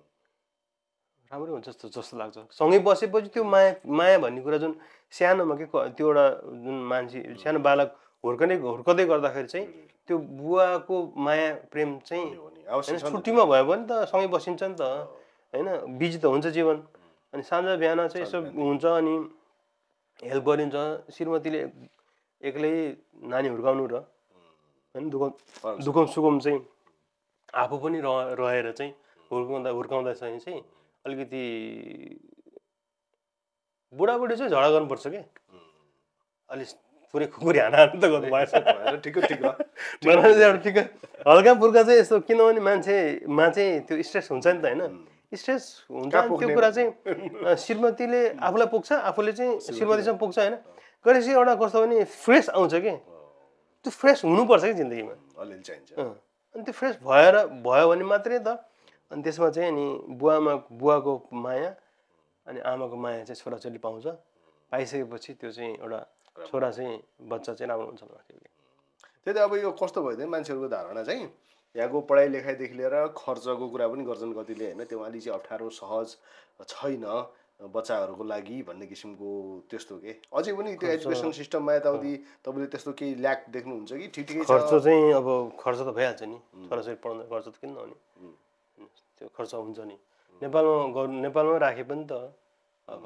राम्रै हुन्छ जस्तो लाग्छ। सँगै बसेपछि त्यो माया भन्ने कुरा जुन सानोमा के त्यो एउटा जुन मान्छे सानो बालक हुर्कँदै गर्दाखेरि चाहिँ त्यो बुवाको माया प्रेम चाहिँ छुट्टीमा भयो भने त सँगै बसिन्छ नि त होइन। बिजी त हुन्छ जीवन। अनि साँझ बिहान चाहिँ यसो हुन्छ अनि हेल्प गरिन्छ। श्रीमतीले एक्लै नानी हुर्काउनु र होइन दुःखम सुखम चाहिँ आफू पनि रहेर चाहिँ हुर्काउँदा चाहिँ अलिकति बुढाबुढी चाहिँ झगडा गर्नुपर्छ क्या। अलिक पुरै खुकुरी हाना त गर्नु भएछ ठिक हल्का फुल्का चाहिँ यस्तो। किनभने मान्छेमा चाहिँ त्यो स्ट्रेस हुन्छ नि त होइन। स्ट्रेस हुन्छ त्यो कुरा चाहिँ श्रीमतीले आफूलाई पुग्छ, आफूले चाहिँ श्रीमतीसँग पुग्छ होइन। गरेपछि एउटा कस्तो भने फ्रेस आउँछ कि। त्यो फ्रेस हुनुपर्छ कि जिन्दगीमा अलिअलि चाहिन्छ। अनि त्यो फ्रेस भयो भने मात्रै त। अनि त्यसमा चाहिँ अनि बुवाको माया अनि आमाको माया चाहिँ छोराछोरीले पाउँछ। पाइसकेपछि त्यो चाहिँ एउटा छोरा चाहिँ बच्चा चाहिँ राम्रो हुन्छ। त्यही त अब यो कस्तो भयो भने मान्छेहरूको धारणा चाहिँ यहाँको पढाइ लेखाइदेखि लिएर खर्चको कुरा पनि गर्छन् कतिले होइन, त्यो अलि चाहिँ अप्ठ्यारो सहज छैन बच्चाहरूको लागि भन्ने किसिमको त्यस्तो के अझै पनि त्यो एजुकेसन सिस्टममा यताउति तपाईँले त्यस्तो केही ल्याक देख्नुहुन्छ कि ठिकै छ? खर्च चाहिँ अब खर्च त भइहाल्छ नि, छोराछोरी पढाउँदा खर्च त किन नहुने, त्यो खर्च हुन्छ नि। नेपालमा राखे पनि त अब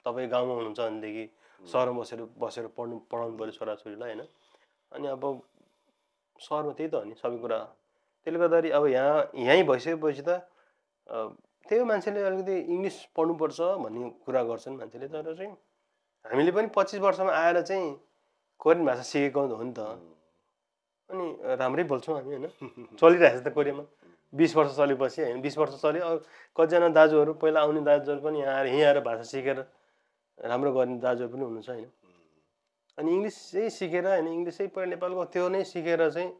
तपाईँ गाउँमा हुनुहुन्छ भनेदेखि सहरमा बसेर पढाउनु पऱ्यो छोराछोरीलाई होइन। अनि अब सहरमा त्यही त हो नि सबै कुरा। त्यसले गर्दाखेरि अब यहीँ भइसकेपछि त त्यही हो, मान्छेले अलिकति इङ्ग्लिस पढ्नुपर्छ भन्ने कुरा गर्छन् मान्छेले। तर चाहिँ हामीले पनि 25 वर्षमा आएर चाहिँ कोरियन भाषा सिकेको हो नि त, अनि राम्रै बोल्छौँ हामी होइन। चलिरहेको छ त कोरियामा 20 वर्ष चलेपछि होइन, 20 वर्ष चल्यो। अब कतिजना दाजुहरू पहिला आउने दाजुहरू पनि यहीँ आएर भाषा सिकेर राम्रो गर्ने दाजुहरू पनि हुनुहुन्छ होइन। अनि इङ्ग्लिस चाहिँ सिकेर होइन, इङ्ग्लिस चाहिँ पहिला नेपालको त्यो नै सिकेर चाहिँ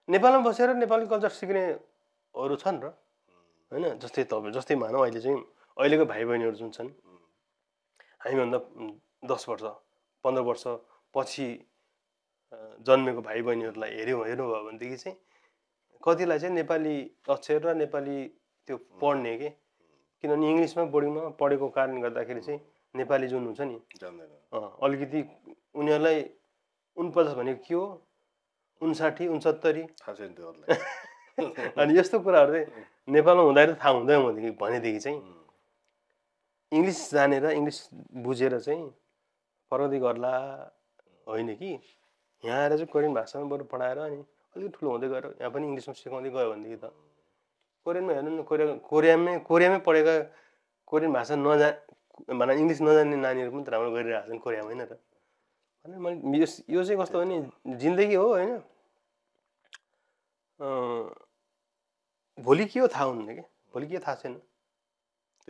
नेपालमा बसेर नेपाली कल्चर सिक्नेहरू छन् र होइन। जस्तै मानौँ अहिले चाहिँ अहिलेको भाइ बहिनीहरू जुन छन्, हामीभन्दा 10 वर्ष 15 वर्ष पछि जन्मेको भाइ बहिनीहरूलाई हेर्नुभयो भनेदेखि चाहिँ कतिलाई चाहिँ नेपाली अक्षर र नेपाली त्यो पढ्ने के, किनभने इङ्ग्लिसमा बोर्डिङमा पढेको कारणले गर्दाखेरि चाहिँ नेपाली जुन हुन्छ नि अलिकति उनीहरूलाई 49 भनेको के हो, 59 69 थाहा छैन त्यो। अनि यस्तो कुराहरू चाहिँ नेपालमा हुँदाखेरि थाहा हुँदैन भनेदेखि चाहिँ इङ्ग्लिस जानेर इङ्ग्लिस बुझेर चाहिँ प्रगति गर्ला होइन कि यहाँ आएर चाहिँ कोरियन भाषामा बरु पढाएर अनि अलिक ठुलो हुँदै गएर यहाँ पनि इङ्ग्लिसमा सिकाउँदै गयो भनेदेखि त कोरियनमा हेर्नु न, कोरियामै पढेका कोरियन भाषा भनौँ इङ्ग्लिस नजान्ने नानीहरू पनि त राम्रो गरिरहेको छन् कोरियामा होइन त। अनि मैले यो चाहिँ कस्तो हो नि, जिन्दगी हो होइन। भोलि के हो थाहा हुन्न कि, भोलि के थाहा छैन।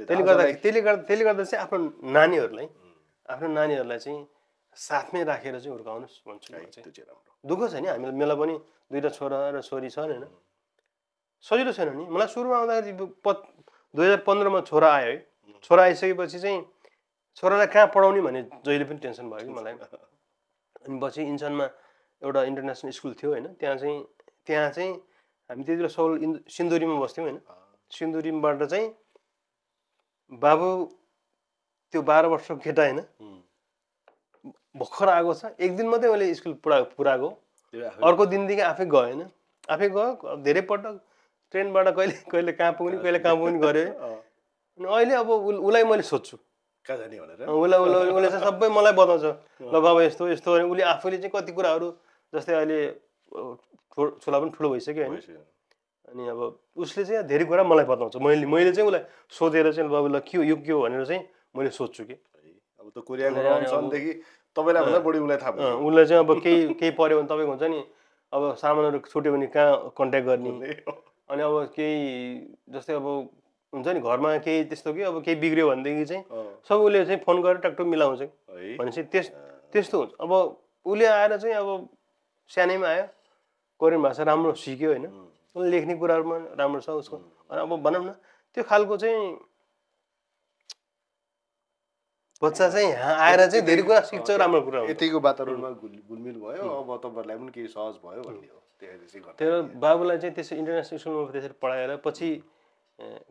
त्यसले गर्दा चाहिँ आफ्नो नानीहरूलाई चाहिँ साथमै राखेर चाहिँ हुर्काउनुहोस् भन्छु म चाहिँ। दुःख छ नि हामीलाई, मेला पनि 2टा छोरा र छोरी छन् होइन। सजिलो छैन नि। मलाई सुरुमा आउँदाखेरि 2015मा छोरा आयो है। छोरा आइसकेपछि चाहिँ छोरालाई कहाँ पढाउने भन्ने जहिले पनि टेन्सन भयो कि मलाई। अनि पछि इन्सनमा एउटा इन्टरनेसनल स्कुल थियो होइन, त्यहाँ चाहिँ हामी त्यति बेला सिन्धुरीमा बस्थ्यौँ होइन। सिन्धुरीबाट चाहिँ बाबु त्यो 12 वर्षको केटा होइन भर्खर आएको छ, एक दिन मात्रै मैले स्कुल पुऱ्याएको, अर्को दिनदेखि आफै गयो होइन। आफै गयो, धेरै पटक ट्रेनबाट कहिले कहाँ पुग्ने गऱ्यो है। अनि अहिले अब उसलाई मैले सोध्छु कहाँ जाने भनेर, उसले चाहिँ सबै मलाई बताउँछ, ल बाबा यस्तो यस्तो। उसले आफैले चाहिँ कति कुराहरू, जस्तै अहिले छोरा पनि ठुलो भइसक्यो होइन। अनि अब उसले चाहिँ धेरै कुरा मलाई बताउँछ, मैले चाहिँ उसलाई सोधेर चाहिँ बाबु ल के हो यो के हो भनेर चाहिँ मैले सोध्छु कि। अब त कोरियाको रहनसहनदेखि तपाईँलाई भन्दा बढी उसलाई थाहा भयो। उसलाई चाहिँ अब केही पऱ्यो भने तपाईँको हुन्छ नि, अब सामानहरू छुट्यो भने कहाँ कन्ट्याक्ट गर्ने। अनि अब केही जस्तै अब हुन्छ नि घरमा केही त्यस्तो कि अब केही बिग्रियो भनेदेखि चाहिँ सब उसले चाहिँ फोन गरेर टकटक मिलाउँछ भनेपछि त्यस्तो हुन्छ। अब उसले आएर चाहिँ अब सानैमा आयो, कोरियन भाषा राम्रो सिक्यो होइन, उसले लेख्ने कुराहरूमा राम्रो छ उसको। अब भनौँ न त्यो खालको चाहिँ बच्चा चाहिँ यहाँ आएर चाहिँ धेरै कुरा सिक्छ, राम्रो कुरा हुन्छ। यतिको वातावरणमा घुलमिल भयो, अब तपाईँहरूलाई पनि केही सहज भयो भन्ने हो। त्यो बाबुलाई चाहिँ त्यसरी इन्टरनेसनल स्कुलमा त्यसरी पढाएर पछि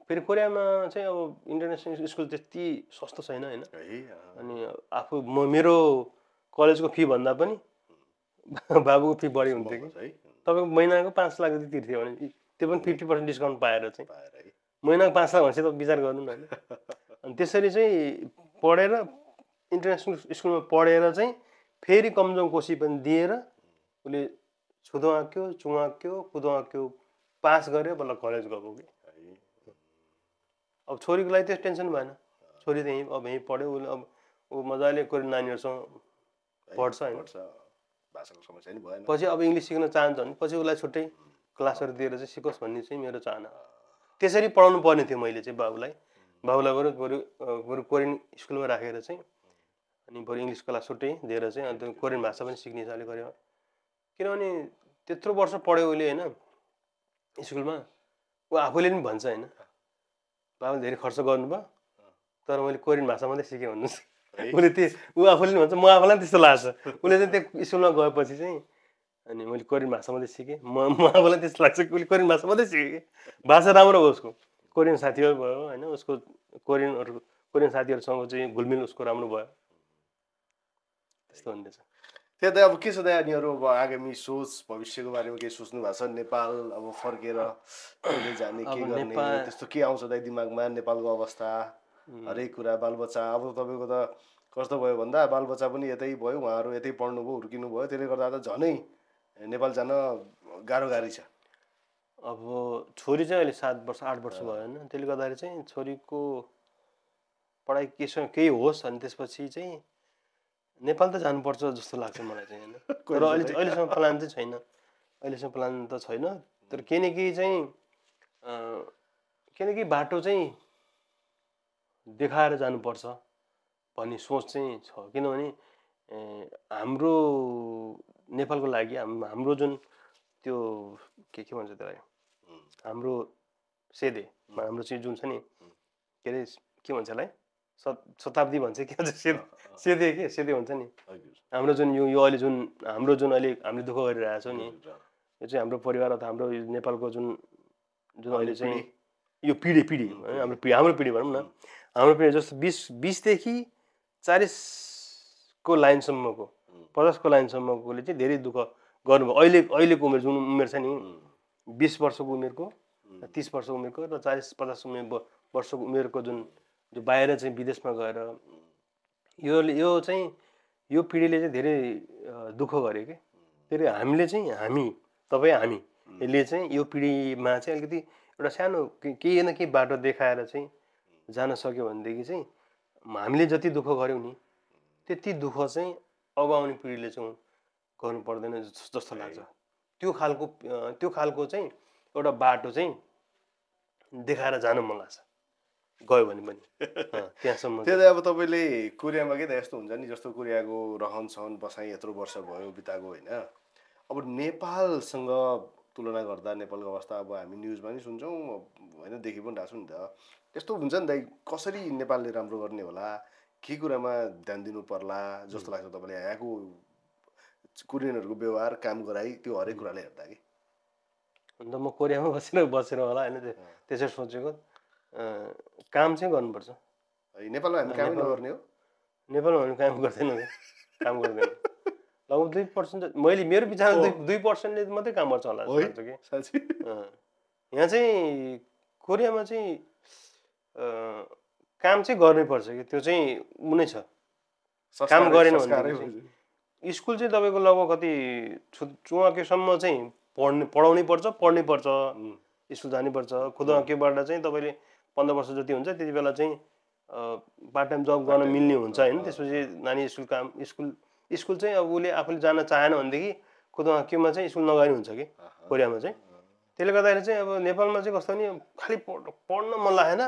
फेरि कोरियामा चाहिँ अब इन्टरनेसनल स्कुल त्यति सस्तो छैन होइन। अनि मेरो कलेजको फी भन्दा पनि बाबुको फी बढी हुन्थ्यो कि। तपाईँको महिनाको 5 लाख जति तिर्थ्यो भने त्यो पनि 50% डिस्काउन्ट पाएर चाहिँ महिनाको 5 लाख भनेपछि त विचार गर्नु न होइन। अनि त्यसरी चाहिँ पढेर इन्टरनेसनल स्कुलमा पढेर चाहिँ फेरि कमजोर कोसी पनि दिएर उसले छुदो आँक्यो, चुङ आँक्यो, कुदो आँक्यो, पास गर्यो, बल्ल कलेज गएको कि। अब छोरीको लागि त्यस्तो टेन्सन भएन, छोरी त यहीँ पढ्यो, उसले अब ऊ मजाले कोरियन नानीहरूसँग पढ्छ होइन। भाषाको समस्या नि भएन। पछि अब इङ्ग्लिस सिक्न चाहन्छ भने पछि उसलाई छुट्टै क्लासहरू दिएर चाहिँ सिकोस् भन्ने चाहिँ मेरो चाहना। त्यसरी पढाउनु पर्ने थियो मैले चाहिँ बाबुलाई बरु कोरियन स्कुलमा राखेर चाहिँ अनि बरु इङ्ग्लिस क्लास छुट्टै दिएर चाहिँ अन्त कोरियन भाषा पनि सिक्ने चाले गऱ्यो। किनभने त्यत्रो वर्ष पढ्यो उसले होइन स्कुलमा, ऊ आफूले पनि भन्छ होइन बाबुले धेरै खर्च गर्नुभयो तर मैले कोरियन भाषा मात्रै सिकेँ भन्नुहोस्। उसले ऊ आफूले पनि भन्छ, म आफूलाई पनि त्यस्तो लाग्छ। उसले चाहिँ त्यो स्कुलमा गएपछि चाहिँ अनि मैले कोरियन भाषा मात्रै सिकेँ। मलाई त्यस्तो लाग्छ कि उसले कोरियन भाषा मात्रै सिकेँ कि भाषा राम्रो भयो उसको, कोरियन साथीहरू भयो होइन, उसको कोरियन साथीहरूसँग चाहिँ घुलमिल उसको राम्रो भयो, त्यस्तो हुँदैछ। त्यहाँ त अब के छ त यहाँनिर अब आगामी सोच भविष्यको बारेमा केही सोच्नु भएको छ? नेपाल अब फर्केर कहिले जाने, के गर्ने, त्यस्तो के आउँछ दाइ दिमागमा? नेपालको अवस्था हरेक कुरा, बालबच्चा, अब तपाईँको त कस्तो भयो भन्दा बालबच्चा पनि यतै भयो, उहाँहरू यतै पढ्नुभयो, हुर्किनु भयो, त्यसले गर्दा त झनै नेपाल जान गाह्रो छ। अब छोरी चाहिँ अहिले 7 वर्ष 8 वर्ष भयो होइन, त्यसले गर्दाखेरि चाहिँ छोरीको पढाइ केही होस् अनि त्यसपछि चाहिँ नेपाल त जानुपर्छ जस्तो लाग्छ मलाई चाहिँ होइन। तर अहिलेसम्म प्लान चाहिँ छैन, अहिलेसम्म प्लान त छैन। तर केही न केही चाहिँ केही न केही बाटो चाहिँ देखाएर जानुपर्छ भन्ने सोच चाहिँ छ। किनभने हाम्रो नेपालको लागि हाम्रो जुन त्यो के भन्छ त्यसलाई, हाम्रो सेधे, हाम्रो चाहिँ जुन छ नि, के अरे के भन्छ यसलाई, शताब्दी भन्छ के भन्छ, सेधे के सेधे भन्छ नि, हाम्रो जुन यो अहिले जुन हाम्रो जुन अहिले हामीले दुःख गरिरहेको छौँ नि, यो चाहिँ हाम्रो परिवार अथवा हाम्रो नेपालको जुन अहिले चाहिँ यो पिँढी हाम्रो पिँढी भनौँ न, हाम्रो पिँढी जस्तो 20देखि 40को लाइनसम्मको 50को लाइनसम्मकोले चाहिँ धेरै दुःख गर्नुभयो। अहिलेको उमेर जुन उमेर छ नि, 20 वर्षको उमेरको, 30 वर्षको उमेरको र 40-50 वर्षको उमेरको जुन बाहिर चाहिँ विदेशमा गएर यो चाहिँ यो पिँढीले चाहिँ धेरै दुःख गर्यो कि। त्यसले हामी हामीले चाहिँ यो पिँढीमा चाहिँ अलिकति एउटा सानो केही न केही बाटो देखाएर चाहिँ जान सक्यो भनेदेखि चाहिँ हामीले जति दुःख गऱ्यौँ नि त्यति दुःख चाहिँ अब आउने पिँढीले चाहिँ गर्नु पर्दैन जस्तो लाग्छ। त्यो खालको चाहिँ एउटा बाटो चाहिँ देखाएर जानु मन लाग्छ गयो भने पनि त्यहाँसम्म। त्यही त अब तपाईँले कोरियामा के त यस्तो हुन्छ नि, जस्तो कोरियाको रहन सहन बसाइ यत्रो वर्ष भयो बिताएको होइन, अब नेपालसँग तुलना गर्दा नेपालको अवस्था अब हामी न्युजमा नि सुन्छौँ होइन, देखि पनि रहेको छु नि त, त्यस्तो हुन्छ नि दाइ, कसरी नेपालले राम्रो गर्ने होला, के कुरामा ध्यान दिनु पर्ला जस्तो लाग्छ तपाईँले यहाँको कोरियनहरूको व्यवहार, काम गराइ, त्यो हरेक कुराले हेर्दा कि? अन्त म कोरियामा बसेर होला होइन, त्यसरी सोचेको काम चाहिँ गर्नुपर्छ। नेपालमा हामी काम नगर्ने हो? नेपालमा हामी काम गर्दैनौँ, काम गर्दैन। लगभग 2% मैले मेरो विचारमा 2%ले मात्रै काम गर्छ होला जस्तो लाग्छ कि साँच्चै। यहाँ चाहिँ कोरियामा चाहिँ काम चाहिँ गर्नै पर्छ कि, त्यो चाहिँ उनै छ। काम गरेन भने स्कुल चाहिँ तपाईँको लगभग कति चुवाकेसम्म चाहिँ पढाउनै पर्छ, पढ्नै पर्छ, स्कुल जानै पर्छ। खुदुवाकेबाट चाहिँ तपाईँले 15 वर्ष जति हुन्छ त्यति बेला चाहिँ पार्ट टाइम जब गर्न मिल्ने हुन्छ होइन। त्यसपछि नानी स्कुल चाहिँ अब उसले आफूले जान चाहेन भनेदेखि खुदुवाकेमा चाहिँ स्कुल नगए हुन्छ कि कोरियामा चाहिँ। त्यसले गर्दाखेरि चाहिँ अब नेपालमा चाहिँ कस्तो नि, खालि पढ्न मन लागेन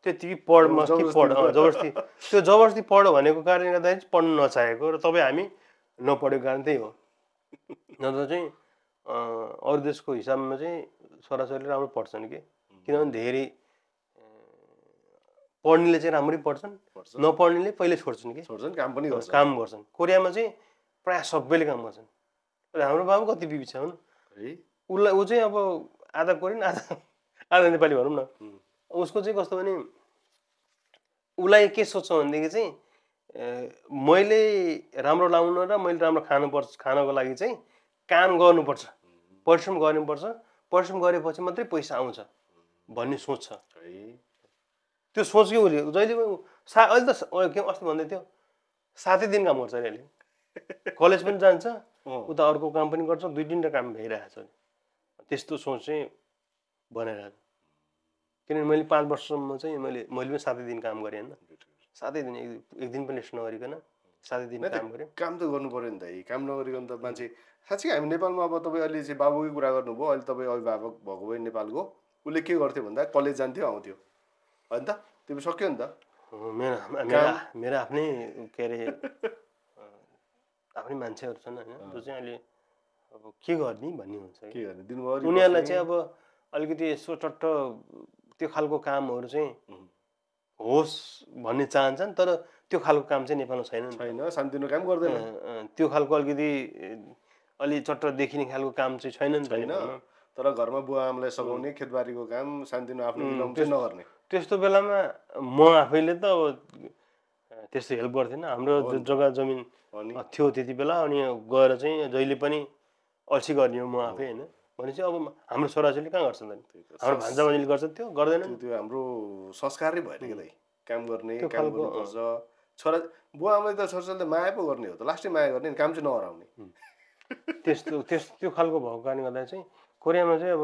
त्यतिकै जबरजस्ती त्यो जबरजस्ती पढ भनेको कारणले गर्दाखेरि पढ्न नचाहेको र तपाईँ हामी नपढेको कारण त्यही हो। नत्र चाहिँ अरू देशको हिसाबमा चाहिँ छोराछोरीले राम्रो पढ्छन् कि, किनभने धेरै पढ्नेले चाहिँ राम्रै पढ्छन्, नपढ्नेले पहिले छोड्छन् कि, काम गर्छन्। कोरियामा चाहिँ प्रायः सबैले काम गर्छन्। हाम्रो बाबु कति बिबी छ हुन्, ऊ चाहिँ अब आधा कोरियन आधा नेपाली भनौँ न। उसको चाहिँ कस्तो भने उसलाई के सोच्छ भनेदेखि चाहिँ मैले राम्रो लाउन र मैले राम्रो खानको लागि चाहिँ काम गर्नुपर्छ, परिश्रम गर्नुपर्छ, परिश्रम गरेपछि मात्रै पैसा आउँछ भन्ने सोच छ। त्यो सोच के उसले जहिले अहिले त के अस्ति भन्दै थियो 7 दिन काम गर्छ अरे अहिले, कलेज पनि जान्छ उता अर्को काम पनि गर्छ, 2-3टा काम भइरहेको छ। त्यस्तो सोच चाहिँ बनाइरहेको छ। किनभने मैले 5 वर्षसम्म चाहिँ मैले पनि 7 दिन काम गरेँ होइन, 7 दिन एक दिन पनि रेस्ट नगरिकन 7 दिन काम गरेँ। काम त गर्नु पऱ्यो नि त, काम नगरिकन त मान्छे साँच्चै। हामी नेपालमा अब तपाईँ अहिले चाहिँ बाबुकै कुरा गर्नुभयो, अहिले तपाईँ अभिभावक भएको भए नेपालको, उसले के गर्थ्यो भन्दा कलेज जान्थ्यो आउँथ्यो होइन त, त्यो सक्यो नि त। मेरो आफ्नै के अरे आफ्नै मान्छेहरू छन् होइन, जो चाहिँ अहिले अब के गर्ने भन्ने हुन्छ कि उनीहरूलाई चाहिँ अब अलिकति यसो टट्ट त्यो खालको कामहरू चाहिँ होस् भन्ने चाहन्छन्, तर त्यो खालको काम चाहिँ नेपालमा छैन। शान्तिनो काम गर्दैन। त्यो खालको अलिकति अलि चट्ट देखिने खालको काम चाहिँ छैन नि त नेपालमा। तर घरमा बुवा आमालाई सघाउने खेतबारीको काम शान्तिमा आफ्नो मिलाउनु चाहिँ नगर्ने। त्यस्तो बेलामा म आफैले त अब त्यस्तो हेल्प गर्थेन। हाम्रो जग्गा जमिन थियो त्यति बेला, अनि गएर चाहिँ जहिले पनि अल्छी गर्ने हो म आफै होइन। भनेपछि अब हाम्रो छोराछोरीले कहाँ गर्छन् त, हाम्रो भान्जा बहिनीले गर्छ, त्यो गर्दैन। त्यो हाम्रो संस्कारै भएन कि दाइ, काम गर्ने, काम गर्नुपर्छ। छोरा बुवा आमाले त छोराछोरीले माया पो गर्ने हो त, लास्टै माया गर्ने, काम चाहिँ नहराउने। त्यो खालको भएको कारणले गर्दा चाहिँ कोरियामा चाहिँ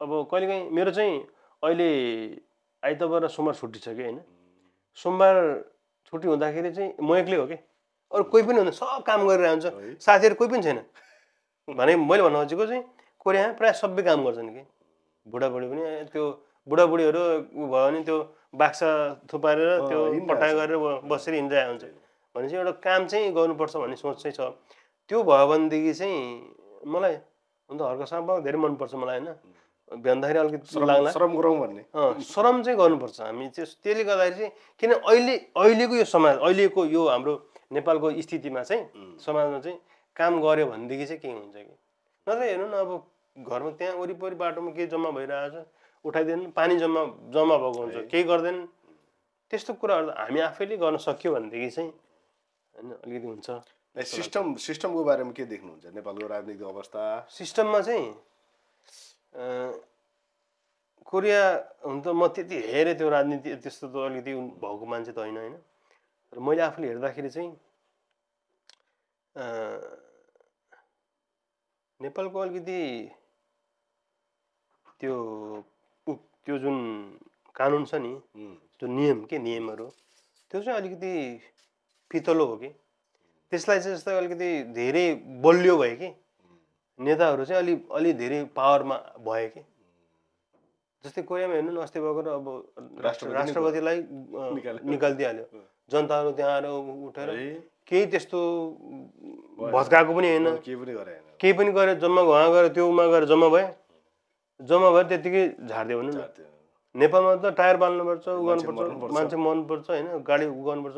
अब कहिलेकाहीँ मेरो चाहिँ अहिले आइतबार र सोमबार छुट्टी छ कि होइन। सोमबार छुट्टी हुँदाखेरि चाहिँ म एक्लै हो कि, अरू कोही पनि हुँदैन, सब काम गरेर हुन्छ, साथीहरू कोही पनि छैन। भने मैले भन्नु खोजेको चाहिँ कोरियामा प्रायः सबै काम गर्छन् कि, बुढाबुढी पनि। त्यो बुढाबुढीहरू भयो भने त्यो बाक्सा थुपारेर त्यो पटाइ गरेर बसेर हिँडिरहेको हुन्छ। भनेपछि एउटा काम चाहिँ गर्नुपर्छ भन्ने सोच चाहिँ छ। त्यो भयो भनेदेखि चाहिँ मलाई हुन त हर्क साहब धेरै मनपर्छ मलाई होइन। भन्दाखेरि अलिकति लाग्ला, श्रम गरौँ भन्ने, श्रम चाहिँ गर्नुपर्छ हामी। त्यसले गर्दाखेरि चाहिँ किन अहिलेको यो समाज, अहिलेको यो हाम्रो नेपालको स्थितिमा चाहिँ समाजमा चाहिँ काम गऱ्यो भनेदेखि चाहिँ के हुन्छ कि, नत्र हेर्नु न अब घरमा त्यहाँ वरिपरि बाटोमा के जम्मा भइरहेको छ, उठाइदिनु, पानी जम्मा भएको हुन्छ, केही गर्दैन। त्यस्तो कुराहरू हामी आफैले गर्न सक्यो भनेदेखि चाहिँ होइन अलिकति हुन्छ। सिस्टमको बारेमा के देख्नुहुन्छ नेपालको राजनीतिक अवस्था? सिस्टममा चाहिँ कोरिया हुन त म त्यति हेरेँ त्यो राजनीति त्यस्तो त अलिकति भएको मान्छे त होइन होइन। र मैले आफूले हेर्दाखेरि चाहिँ नेपालको अलिकति त्यो जुन कानुन छ नि, त्यो नियमहरू त्यो चाहिँ अलिकति पितलो हो कि, त्यसलाई चाहिँ जस्तै अलिकति धेरै बलियो भयो कि नेताहरू चाहिँ अलि धेरै पावरमा भयो कि। जस्तै कोरियामा हेर्नु न, अस्ति भर्खर अब राष्ट्रपतिलाई निकालिदिइहाल्यो, जनताहरू त्यहाँ आएर उठेर केही त्यस्तो भत्काएको पनि होइन, केही पनि गरेर जम्मा उहाँ गएर त्योमा गएर जम्मा भएर त्यतिकै झारिदियो भने न। नेपालमा त टायर बाल्नुपर्छ, उ गर्नुपर्छ, मान्छे मर्नुपर्छ होइन, गाडी उ गर्नुपर्छ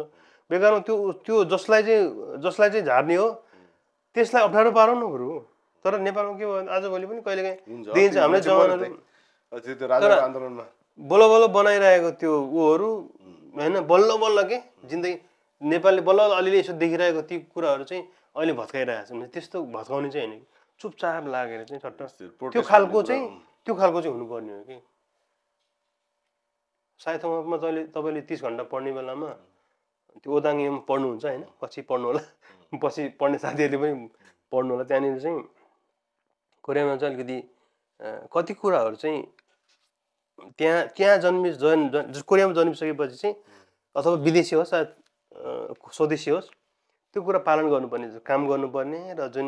बेकारमा। त्यो जसलाई चाहिँ झार्ने हो त्यसलाई अप्ठ्यारो पारौँ न बरु। तर नेपालमा के भयो आजभोलि पनि कहिलेकाहीँ देखिन्छ हाम्रो जवानहरू बल्ल बनाइरहेको त्यो उहरू होइन, बल्ल के जिन्दगी नेपालले बल्ल अलिअलि यसो देखिरहेको ती कुराहरू चाहिँ अहिले भत्काइरहेको छ। त्यस्तो भत्काउने चाहिँ होइन, चुपचाप लागेर चाहिँ चट्ट त्यो खालको चाहिँ हुनुपर्ने हो कि। सायद ठाउँमा तपाईँले 30 घन्टा पढ्ने बेलामा त्यो ओदाङमा पढ्नुहुन्छ होइन, पछि पढ्नु होला, पछि पढ्ने साथीहरूले पनि पढ्नु होला। त्यहाँनिर चाहिँ कोरियामा चाहिँ अलिकति कति कुराहरू चाहिँ त्यहाँ कोरियामा जन्मिसकेपछि चाहिँ अथवा विदेशी होस् स्वदेशी होस्, त्यो कुरा पालन गर्नुपर्ने, काम गर्नुपर्ने र जुन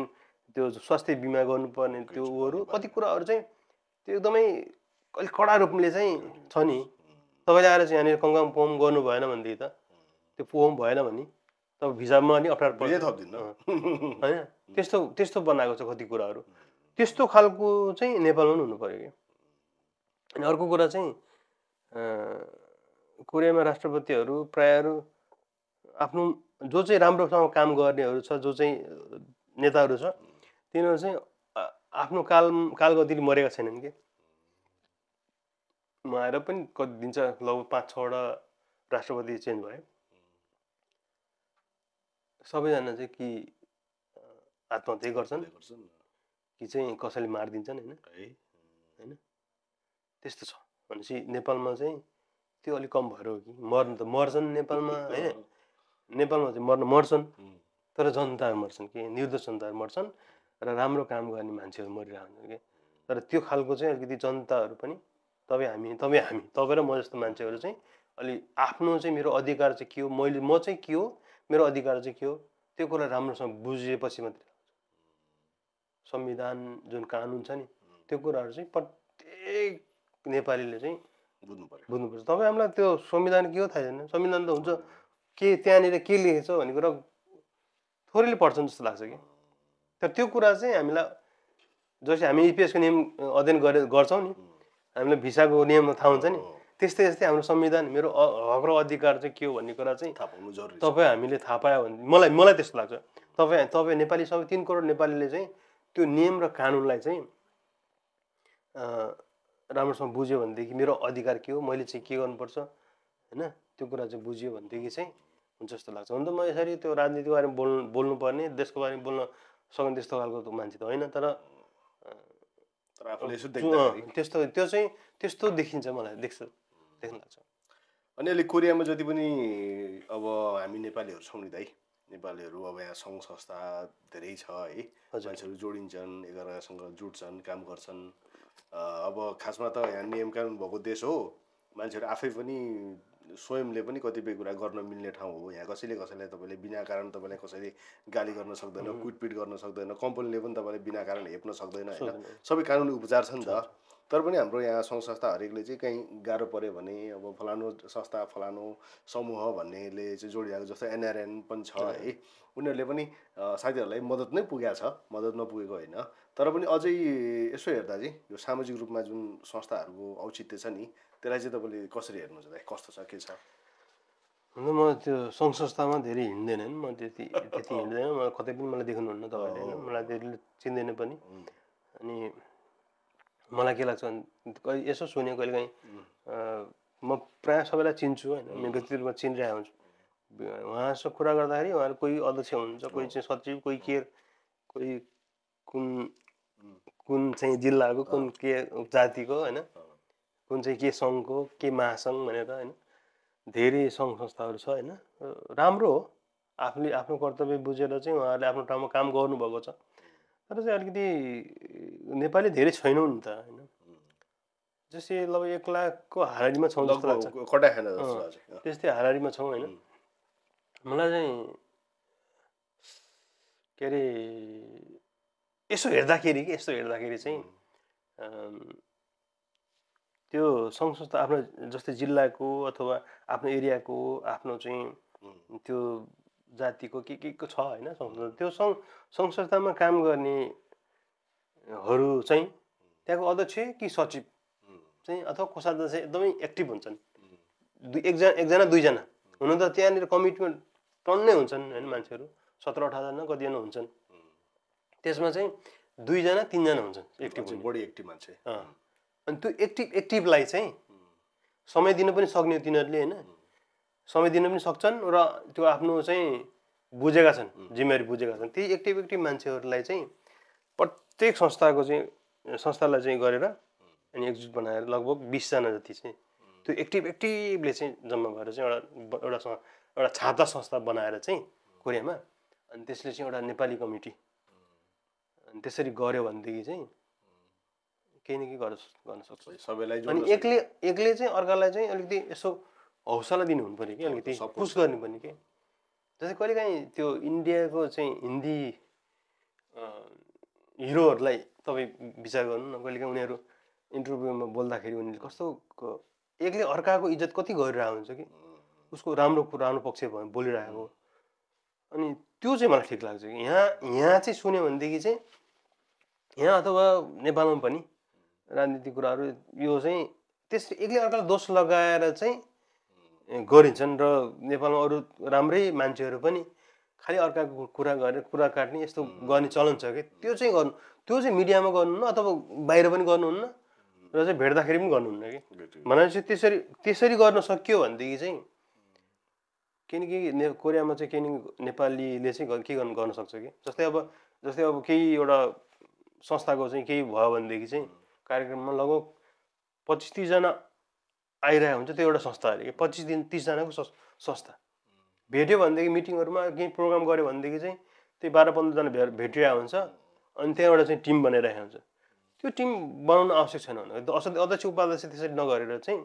त्यो स्वास्थ्य बिमा गर्नुपर्ने त्यो उहरू कति कुराहरू चाहिँ त्यो एकदमै अलिक कडा रूपले चाहिँ छ नि। तपाईँले आएर चाहिँ यहाँनिर कङ्गाम पोम गर्नु भएन भनेदेखि त त्यो पोम भएन भने तब भिजामा पनि अप्ठ्यारो पर्छ होइन। त्यस्तो बनाएको छ कति कुराहरू, त्यस्तो खालको चाहिँ नेपालमा पनि हुनु पऱ्यो कि। अनि अर्को कुरा चाहिँ कोरियामा राष्ट्रपतिहरू प्रायःहरू आफ्नो जो चाहिँ राम्रोसँग काम गर्नेहरू छ, जो चाहिँ नेताहरू छ, तिनीहरू चाहिँ आफ्नो कालगतिले मरेका छैनन् कि। म आएर पनि कति दिन चाहिँ लगभग 5-6वटा राष्ट्रपति चेन्ज भयो। सबैजना चाहिँ कि आत्महत्या गर्छन् कि चाहिँ कसैले मारिदिन्छन् होइन। त्यस्तो छ। भनेपछि नेपालमा चाहिँ त्यो अलिक कम भएर हो कि, मर्न त मर्छन् नेपालमा होइन, नेपालमा चाहिँ मर्छन् तर जनताहरू मर्छन् कि, निर्दोष जनताहरू मर्छन् र राम्रो काम गर्ने मान्छेहरू मरिरहेको हुन्छ कि। तर त्यो खालको चाहिँ अलिकति जनताहरू पनि तपाईँ र म जस्तो मान्छेहरू चाहिँ अलि आफ्नो चाहिँ मेरो अधिकार चाहिँ के हो, म चाहिँ के हो, मेरो अधिकार चाहिँ के हो, त्यो कुरा राम्रोसँग बुझेपछि मात्रै संविधान जुन कानुन छ नि त्यो कुराहरू चाहिँ प्रत्येक नेपालीले चाहिँ बुझ्नुपर्छ। तपाईँ हामीलाई त्यो संविधान के हो थाहा छैन, संविधान त हुन्छ के त्यहाँनिर के लेखेको छ भन्ने कुरा थोरैले पढ्छन् जस्तो लाग्छ कि। तर त्यो कुरा चाहिँ हामीलाई जस्तै हामी इपिएसको नियम अध्ययन गर्छौँ नि, हामीलाई भिसाको नियम थाहा हुन्छ नि, त्यस्तै हाम्रो संविधान मेरो हक र अधिकार चाहिँ के हो भन्ने कुरा चाहिँ थाहा पाउनु जरुरी। तपाईँ हामीले थाहा पायो भने मलाई त्यस्तो लाग्छ। तपाईँ नेपाली सबै 3 करोड नेपालीले चाहिँ त्यो नियम र कानुनलाई चाहिँ राम्रोसँग बुझ्यो भनेदेखि मेरो अधिकार के हो, मैले चाहिँ के गर्नुपर्छ होइन, त्यो कुरा चाहिँ बुझ्यो भनेदेखि चाहिँ हुन्छ जस्तो लाग्छ। हुन त म यसरी त्यो राजनीतिको बारेमा बोल्नुपर्ने, देशको बारेमा बोल्न सक्ने त्यस्तो खालको मान्छे त होइन, तर आफूले यसो देख्दाखेरि त्यस्तो देखिन्छ, मलाई देख्न लाग्छ। अनि अहिले कोरियामा जति पनि अब हामी नेपालीहरू छौँ नि दाइ, नेपालीहरू अब यहाँ सङ्घ संस्था धेरै छ है, मान्छेहरू जोडिन्छन्, एकअर्कासँग जुट्छन्, काम गर्छन्। अब खासमा त यहाँ नियम कानुन भएको देश हो, मान्छेहरू आफै पनि स्वयंले पनि कतिपय कुरा गर्न मिल्ने ठाउँ हो। यहाँ कसैलाई तपाईँले बिना कारण तपाईँलाई कसैले गाली गर्न सक्दैन, कुटपिट गर्न सक्दैन, कम्पनीले पनि तपाईँले बिना कारण हेप्न सक्दैन होइन, सबै कानुनी उपचार छ नि त। तर पनि हाम्रो यहाँ सङ्घ संस्था हरेकले चाहिँ कहीँ गाह्रो पऱ्यो भने अब फलानु संस्था फलानु समूह भन्नेले चाहिँ जोडिरहेको जस्तो एनआरएन पनि छ है, उनीहरूले पनि साथीहरूलाई मद्दत नै पुगेको छ, मद्दत नपुगेको होइन। तर पनि अझै यसो हेर्दा चाहिँ यो सामाजिक रूपमा जुन संस्थाहरूको औचित्य छ नि, त्यसलाई चाहिँ तपाईँले कसरी हेर्नुहुन्छ दाइ, कस्तो छ, के छ? म त्यो सङ्घ संस्थामा धेरै हिँड्दैन, म त्यति हिँड्दैन, मलाई कतै पनि मलाई देख्नुहुन्न तपाईँले होइन, मलाई त्यसले चिन्दैन पनि। अनि मलाई के लाग्छ भने यसो सुने कहिलेकाहीँ म प्रायः सबैलाई चिन्छु होइन, म व्यक्तिगत रूपमा चिनिरहेको हुन्छु। उहाँसँग कुरा गर्दाखेरि उहाँहरू कोही अध्यक्ष हुनुहुन्छ, कोही चाहिँ सचिव, कोही के, कोही कुन चाहिँ जिल्लाको, कुन के जातिको होइन, कुन चाहिँ के सङ्घको, के महासङ्घ भनेर होइन, धेरै सङ्घ संस्थाहरू छ होइन। राम्रो हो, आफूले आफ्नो कर्तव्य बुझेर चाहिँ उहाँहरूले आफ्नो ठाउँमा काम गर्नुभएको छ। तर चाहिँ अलिकति नेपाली धेरै छैनौँ नि त होइन, जस्तै अब 1 लाखको हाराहारीमा छौँ जस्तो लाग्छ, त्यस्तै हाराहारीमा छौँ होइन। मलाई चाहिँ के अरे यसो हेर्दाखेरि चाहिँ त्यो सङ्घ संस्था आफ्नो जस्तै जिल्लाको अथवा आफ्नो एरियाको आफ्नो चाहिँ त्यो जातिको के को छ होइन सङ्घ संस्था, त्यो सङ्घ संस्थामा काम गर्नेहरू चाहिँ त्यहाँको अध्यक्ष कि सचिव चाहिँ अथवा कोषाध्यक्ष चाहिँ एकदमै एक्टिभ हुन्छन्। एकजना दुईजना हुन त त्यहाँनिर कमिटीमा टन्नै हुन्छन् होइन, मान्छेहरू 17-18 जना कतिजना हुन्छन्, त्यसमा चाहिँ 2-3 जना हुन्छन् एक्टिभ, बढी एक्टिभ मान्छे। अनि त्यो एक्टिभलाई चाहिँ समय दिन पनि सक्ने तिनीहरूले होइन, समय दिन पनि सक्छन् र त्यो आफ्नो चाहिँ बुझेका छन्, जिम्मेवारी बुझेका छन्। त्यही एक्टिभ मान्छेहरूलाई चाहिँ प्रत्येक संस्थालाई चाहिँ गरेर अनि एकजुट बनाएर लगभग 20 जना जति चाहिँ त्यो एक्टिभले चाहिँ जम्मा गरेर चाहिँ एउटा छाता संस्था बनाएर चाहिँ कोरियामा, अनि त्यसले चाहिँ एउटा नेपाली कमिटी अनि त्यसरी गऱ्यो भनेदेखि चाहिँ केही न केही गर्न सक्छ सबैलाई। अनि एकले चाहिँ अर्कालाई चाहिँ अलिकति यसो हौसला दिनु हुनु पर्यो कि, अलिकति पुस गर्नु पर्ने कि। जस्तै कहिलेकाहीँ त्यो इन्डियाको चाहिँ हिन्दी हिरोहरूलाई तपाईँ विचार गर्नु न, कहिलेकाहीँ उनीहरू इन्टरभ्यूमा बोल्दाखेरि उनीहरूले कस्तो एकले अर्काको इज्जत कति गरिरहेको हुन्छ कि, उसको राम्रो पक्ष बोलिरहेको। अनि त्यो चाहिँ मलाई ठिक लाग्छ कि यहाँ चाहिँ सुन्यो भनेदेखि चाहिँ यहाँ अथवा नेपालमा पनि राजनीतिक कुराहरू यो चाहिँ त्यसरी एकले अर्कालाई दोष लगाएर चाहिँ गरिन्छन् र नेपालमा अरू राम्रै मान्छेहरू पनि खालि अर्काको कुरा गरेर कुरा काट्ने यस्तो गर्ने चलन छ कि, त्यो चाहिँ मिडियामा गर्नुहुन्न अथवा बाहिर पनि गर्नुहुन्न र चाहिँ भेट्दाखेरि पनि गर्नुहुन्न कि। भनेपछि त्यसरी गर्न सकियो भनेदेखि चाहिँ किनकि कोरियामा चाहिँ केही नेपालीले चाहिँ के गर्न सक्छ कि, जस्तै अब केही एउटा संस्थाको चाहिँ केही भयो भनेदेखि चाहिँ कार्यक्रममा लगभग 25-30 जना आइरहेको हुन्छ, त्यो एउटा संस्था अरे 25-30 जनाको संस्था भेट्यो भनेदेखि मिटिङहरूमा केही प्रोग्राम गऱ्यो भनेदेखि चाहिँ त्यही 12-15 जना भेटिरहेको हुन्छ, अनि त्यहाँबाट चाहिँ टिम बनाइरहेको हुन्छ। त्यो टिम बनाउन आवश्यक छैन भने अध्यक्ष उपाध्यक्ष त्यसरी नगरेर चाहिँ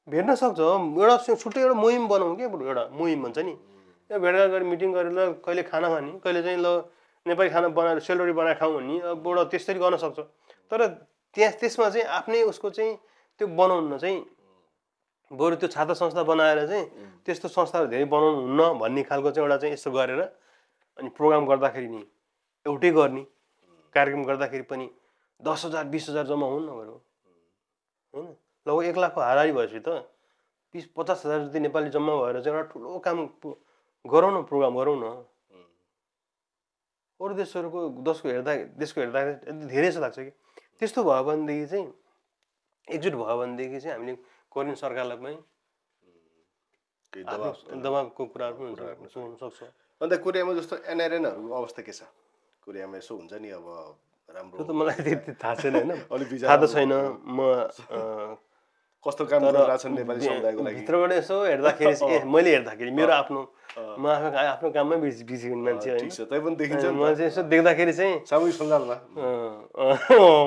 भेट्न सक्छ, एउटा छुट्टै एउटा मुहिम बनाउँ क्या, एउटा मुहिम भन्छ नि, त्यो भेटघाट गरेर मिटिङ गरेर ल कहिले खाना खाने, कहिले चाहिँ ल नेपाली खाना बनाएर सेलरोटी बनाएर खाउँ भन्ने, अब एउटा त्यसरी गर्न सक्छ। तर त्यसमा चाहिँ आफ्नै उसको चाहिँ त्यो बनाउन चाहिँ बरु त्यो छाता संस्था बनाएर चाहिँ त्यस्तो संस्थाहरू धेरै बनाउनु हुन्न भन्ने खालको चाहिँ एउटा चाहिँ यस्तो गरेर अनि प्रोग्राम गर्दाखेरि नि एउटै गर्ने, कार्यक्रम गर्दाखेरि पनि 10,000 20,000 जम्मा हुन् न बरु होइन, लगभग 1 लाखको हाराहारी भएपछि त 50,000 जति नेपाली जम्मा भएर चाहिँ एउटा ठुलो काम गरौँ न, प्रोग्राम गरौँ न अरू देशको देशको हेर्दा धेरै जस्तो लाग्छ कि त्यस्तो भयो भनेदेखि चाहिँ एकजुट भयो भनेदेखि चाहिँ हामीले कोरियन सरकारलाई पनि दबाबको कुराहरू पनि हुन सक्छ। अन्त कोरियामा जस्तो एनआरएनहरूको अवस्था के छ? कोरियामा यसो हुन्छ नि अब राम्रो त्यो त मलाई त्यति थाहा छैन होइन, अलिक थाहा त छैन। म कस्तो काम गरिरहेछन् नेपाली समुदायको लागि भित्रबाट यसो हेर्दाखेरि मैले हेर्दाखेरि मेरो आफ्नो म आफ्नो काममै बिजी हुने मान्छे होइन। ठिक छ, तै पनि देखिन्छ नि म चाहिँ यसो देख्दाखेरि चाहिँ सामूहिक सञ्जालमा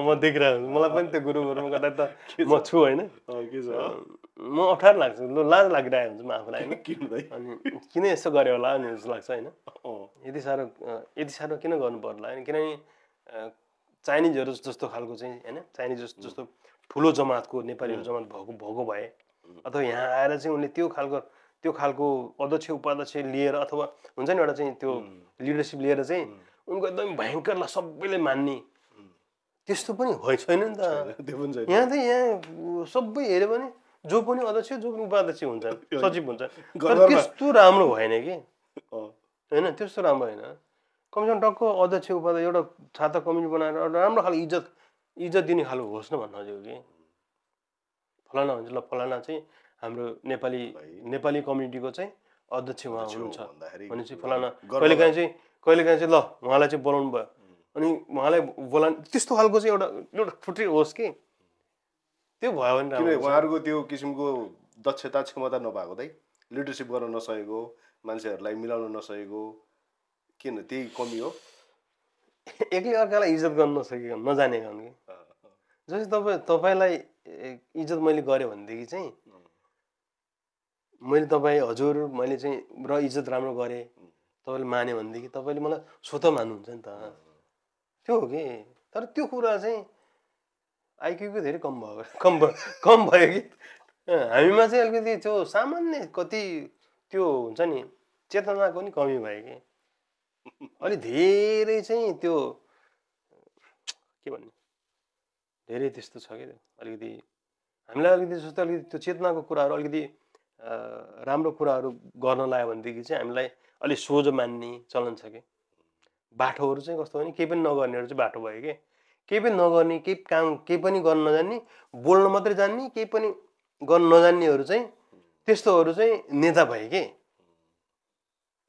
म देखिरहेको छु। मलाई पनि त्यो गुरुमा गर्दा त म छु होइन। के छ म अप्ठ्यारो लाग्छ, लाज लागिरहेको हुन्छ म आफूलाई होइन। किन भाइ? अनि किन यसो गऱ्यो होला अनि जस्तो लाग्छ होइन। यति साह्रो किन गर्नु पर्ला होइन? किनभने चाइनिजहरू जस्तो खालको चाहिँ होइन, चाइनिज जस्तो ठुलो जमातको नेपालीहरू जमात भएको भए अथवा यहाँ आएर चाहिँ उनले त्यो खालको अध्यक्ष उपाध्यक्ष लिएर अथवा हुन्छ नि एउटा चाहिँ त्यो लिडरसिप लिएर चाहिँ उनको एकदम भयङ्करलाई सबैले मान्ने त्यस्तो पनि छैन नि त। यहाँ त यहाँ सबै हेऱ्यो भने जो पनि अध्यक्ष जो पनि उपाध्यक्ष हुन्छन्, सचिव हुन्छन्, तर त्यस्तो राम्रो भएन कि होइन। त्यस्तो राम्रो होइन। कमसेकम टक्क अध्यक्ष उपाध्यक्ष एउटा छाता कमिटी बनाएर राम्रो खालको इज्जत दिने खालको होस् न भन्न खोजेको कि फलाना हुन्छ ल फलाना चाहिँ हाम्रो नेपाली कम्युनिटीको चाहिँ अध्यक्ष उहाँ हुनुहुन्छ भनेपछि फलाना कहिलेकाहीँ चाहिँ ल उहाँलाई चाहिँ बोलाउनु भयो अनि उहाँलाई त्यस्तो खालको चाहिँ एउटा छुट्टै होस् कि त्यो भयो भने किन उहाँहरूको त्यो किसिमको दक्षता क्षमता नभएको दाइ, लिडरसिप गर्न नसकेको, मान्छेहरूलाई मिलाउन नसकेको, किन त्यही कमी हो? एक्लै अर्कालाई इज्जत गर्न नसकेको नजानेको कि जस्तै तपाईँलाई इज्जत मैले गरेँ भनेदेखि चाहिँ मैले तपाईँ हजुर मैले चाहिँ र इज्जत राम्रो गरेँ तपाईँले माने भनेदेखि तपाईँले मलाई स्वतः मान्नुहुन्छ नि त। त्यो हो कि। तर त्यो कुरा चाहिँ आइक्यूको धेरै कम भयो कि हामीमा चाहिँ अलिकति त्यो सामान्य कति त्यो हुन्छ नि चेतनाको नि कमी भयो कि अलि धेरै चाहिँ त्यो के भन्ने धेरै त्यस्तो छ कि अलिकति हामीलाई अलिकति जस्तो अलिकति त्यो चेतनाको कुराहरू अलिकति राम्रो कुराहरू गर्न लाग्यो भनेदेखि चाहिँ हामीलाई अलिक सोझो मान्ने चलन छ कि। बाठोहरू चाहिँ कस्तो भने केही पनि नगर्नेहरू चाहिँ बाठो भयो कि केही पनि नगर्ने केही पनि गर्न नजान्ने बोल्न मात्रै जान्ने केही पनि गर्न नजान्नेहरू चाहिँ त्यस्तोहरू चाहिँ नेता भयो कि।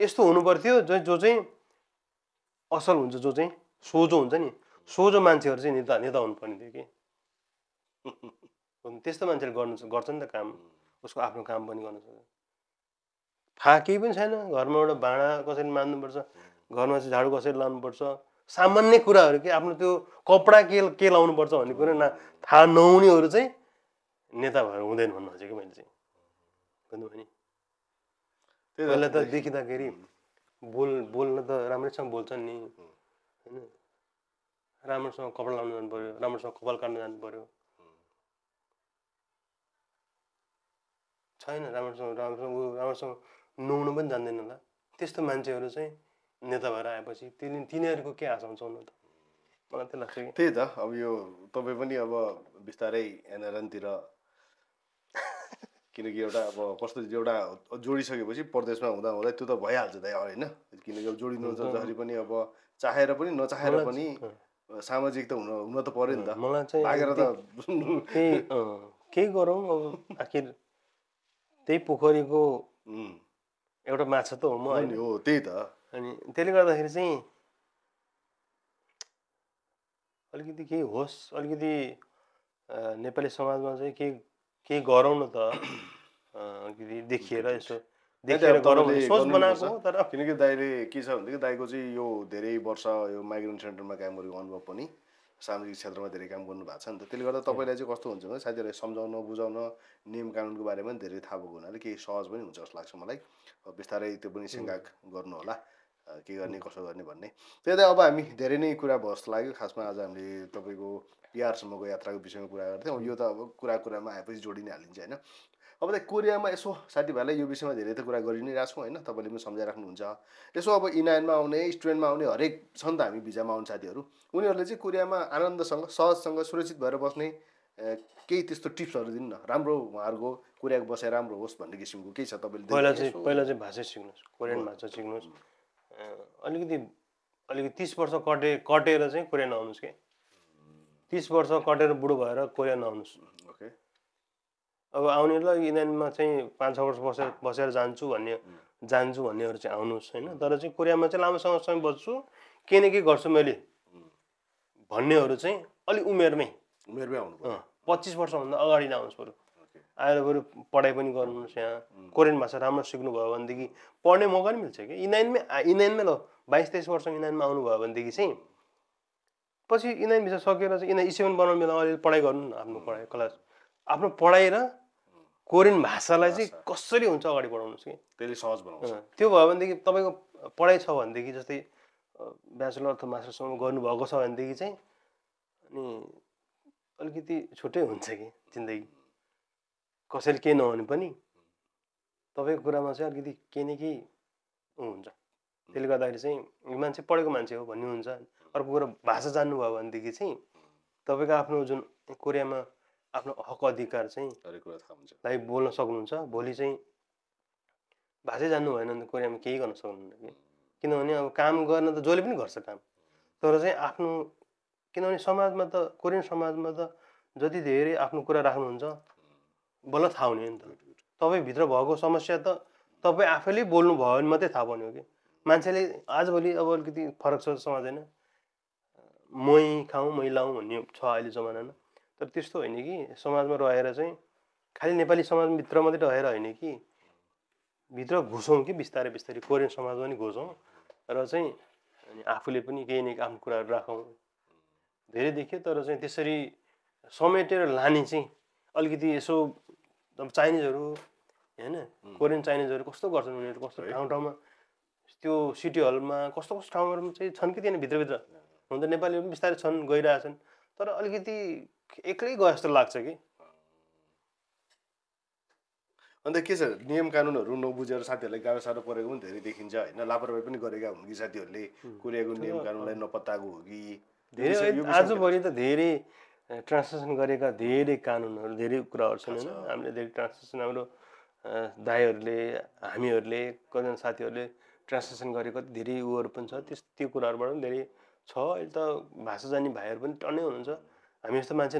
यस्तो हुनु पर्थ्यो जो चाहिँ असल हुन्छ, जो चाहिँ सोझो हुन्छ नि, सोझो मान्छेहरू चाहिँ नेता हुनुपर्ने थियो कि। त्यस्तो मान्छेले गर्छ नि त काम, उसको आफ्नो काम पनि गर्न सक्छ। थाहा केही पनि छैन, घरमा एउटा भाँडा कसरी मान्नुपर्छ, घरमा चाहिँ झाडु कसरी लाउनुपर्छ, सामान्य कुराहरू कि आफ्नो त्यो कपडा के लाउनुपर्छ भन्ने कुरा थाहा नहुनेहरू चाहिँ नेता भएर हुँदैन भन्नु खोजेको मैले चाहिँ। बुझ्नु भयो नि? पहिला त देखिँदाखेरि बोल्न त राम्रैसँग बोल्छन् नि होइन, राम्रोसँग कपडा लाउनु जानु पर्यो, राम्रोसँग कपाल काट्न जानु पर्यो, छैन राम्रोसँग नुहाउनु पनि जान्दैन होला। त्यस्तो मान्छेहरू चाहिँ नेता भएर आएपछि तिनीहरूको के आशा हुन्छ त मलाई त्यो लाग्छ कि। त्यही त अब यो तपाईँ पनि अब बिस्तारै एनआरएनतिर किनकि एउटा अब कस्तो एउटा जोडिसकेपछि परदेशमा हुँदा त्यो त भइहाल्छ दाइ होइन। किनकि अब जोडिनु जसरी पनि अब चाहेर पनि नचाहेर पनि सामाजिक त हुन त पर्यो नि त। मलाई चाहिँ भागेर त केही गरौँ अब आखिर त्यही पोखरीको एउटा माछा त हो म होइन। हो त्यही त। अनि त्यसले गर्दाखेरि चाहिँ अलिकति केही होस्, अलिकति नेपाली समाजमा चाहिँ केही गरौँ न त, अलिकति देखिएर यसो देखेर गरौँ भने सोच बनाएको हो। तर किनकि दाइले के छ भनेदेखि दाइको चाहिँ यो धेरै वर्ष यो माइग्रेन्ट सेन्टरमा काम गरेको अनुभव पनि सामाजिक क्षेत्रमा धेरै काम गर्नु भएको छ नि त। त्यसले गर्दा तपाईँलाई चाहिँ कस्तो हुन्छ भने साथीहरूलाई सम्झाउन बुझाउन नियम कानुनको बारेमा पनि धेरै थाहा भएको हुनाले केही सहज पनि हुन्छ जस्तो लाग्छ मलाई। बिस्तारै त्यो पनि सिङ्गाक गर्नु होला के गर्ने कसो गर्ने भन्ने। त्यही त अब हामी धेरै नै कुरा भयो जस्तो लाग्यो। खासमा आज हामीले तपाईँको बिहारसम्मको यात्राको विषयमा कुरा गर्थ्यौँ। अब यो त अब कुरामा आएपछि जोडि नै हालिन्छ होइन। अब त कोरियामा यसो साथीभाइलाई यो विषयमा धेरै त कुरा गरि नै रहेको छौँ होइन। तपाईँले पनि सम्झाइराख्नुहुन्छ। यसो अब इनायनमा आउने स्टुडेन्टमा आउने हरेक छ नि त हामी भिजामा आउने साथीहरू, उनीहरूले चाहिँ कोरियामा आनन्दसँग सहजसँग सुरक्षित भएर बस्ने केही त्यस्तो टिप्सहरू दिनु न, राम्रो उहाँहरूको कोरियाको बसाइ राम्रो होस् भन्ने किसिमको केही छ तपाईँले? पहिला चाहिँ भाषा सिक्नुहोस्, कोरियन भाषा सिक्नुहोस्। अलिकति अलिकति 30 वर्ष कटेर चाहिँ कोरिया नआउनुहोस् के 30 वर्ष कटेर बुढो भएर कोरिया नआउनुहोस् ओके अब आउने ल इन्डियामा चाहिँ 5-6 वर्ष बसेर जान्छु भन्नेहरू चाहिँ आउनुहोस् होइन तर चाहिँ कोरियामा चाहिँ लामो समय बस्छु के न के गर्छु मैले भन्नेहरू चाहिँ अलिक उमेरमै आउनु पर्यो 25 वर्षभन्दा अगाडि नआउनुहोस् बरु आएर बरु पढाइ पनि गर्नुहोस् यहाँ कोरियन भाषा राम्रो सिक्नुभयो भनेदेखि पढ्ने मौका नि मिल्छ कि इन्डियनमै ल 22-23 वर्ष इन्डियनमा आउनुभयो भनेदेखि चाहिँ पछि इन्डियन भिसा सकेर चाहिँ इन्डियन E7 बनाउने बेला अलिअलि पढाइ गर्नु न आफ्नो पढाइ क्लास आफ्नो पढाइ र कोरियन भाषालाई चाहिँ कसरी हुन्छ अगाडि बढाउनुहोस् कि त्यसले सहज बनाउँछ त्यो भयो भनेदेखि तपाईँको पढाइ छ भनेदेखि जस्तै ब्याचलर अथवा मास्टरसम्म गर्नुभएको छ भनेदेखि चाहिँ अनि अलिकति छुट्टै हुन्छ कि जिन्दगी कसैले केही नहुने पनि तपाईँको कुरामा चाहिँ अलिकति केही न केही हुन्छ त्यसले गर्दाखेरि चाहिँ यो मान्छे पढेको मान्छे हो भन्ने हुन्छ अर्को कुरा भाषा जान्नुभयो भनेदेखि चाहिँ तपाईँको आफ्नो जुन कोरियामा आफ्नो हक अधिकार चाहिँ लाई बोल्न सक्नुहुन्छ भोलि चाहिँ भाषै जान्नु भएन भने कोरियामा केही गर्न सक्नुहुन्न कि किनभने अब काम गर्न त जसले पनि गर्छ काम तर चाहिँ आफ्नो किनभने समाजमा त कोरियन समाजमा त जति धेरै आफ्नो कुरा राख्नुहुन्छ बल्ल थाहा हुने नि त तपाईँभित्र भएको समस्या त तपाईँ आफैले बोल्नु भयो भने मात्रै थाहा पाउने हो कि मान्छेले आजभोलि अब अलिकति फरक छ समाज होइन मै खाउँ मै लाउँ भन्ने छ अहिले जमानामा तर त्यस्तो होइन कि समाजमा रहेर चाहिँ खालि नेपाली समाजभित्र मात्रै रहेर होइन कि भित्र घुसौँ कि बिस्तारै बिस्तारै कोरियन समाजमा पनि घुसौँ र चाहिँ अनि आफूले पनि केही न आफ्नो कुराहरू राखौँ धेरै देख्यो तर चाहिँ त्यसरी समेटेर लाने चाहिँ अलिकति यसो अब चाइनिजहरू होइन कोरियन चाइनिजहरू कस्तो गर्छन् उनीहरू कस्तो ठाउँ ठाउँमा त्यो सिटी हलमा कस्तो कस्तो ठाउँहरूमा चाहिँ छन् कि त्यहाँ भित्रभित्र हुन त नेपालीहरू पनि बिस्तारै छन् गइरहेछन् तर अलिकति एक्लै गए जस्तो लाग्छ कि अन्त के छ नियम कानुनहरू नबुझेर साथीहरूलाई गाह्रो साह्रो परेको पनि धेरै देखिन्छ होइन लापरवाही पनि गरेका हुन् कि साथीहरूले कोरियाको नियम कानुनलाई नपत्ताएको हो कि धेरै आजभोलि त धेरै ट्रान्सलेसन गरेका धेरै कानुनहरू धेरै कुराहरू छन् होइन हामीले धेरै ट्रान्सलेसन हाम्रो दाइहरूले हामीहरूले कतिजना साथीहरूले ट्रान्सलेसन गरेको धेरै उयोहरू पनि छ त्यो कुराहरूबाट पनि धेरै छ अहिले त भाषा जान्ने भाइहरू पनि टन्नै हुनुहुन्छ हामी जस्तो मान्छे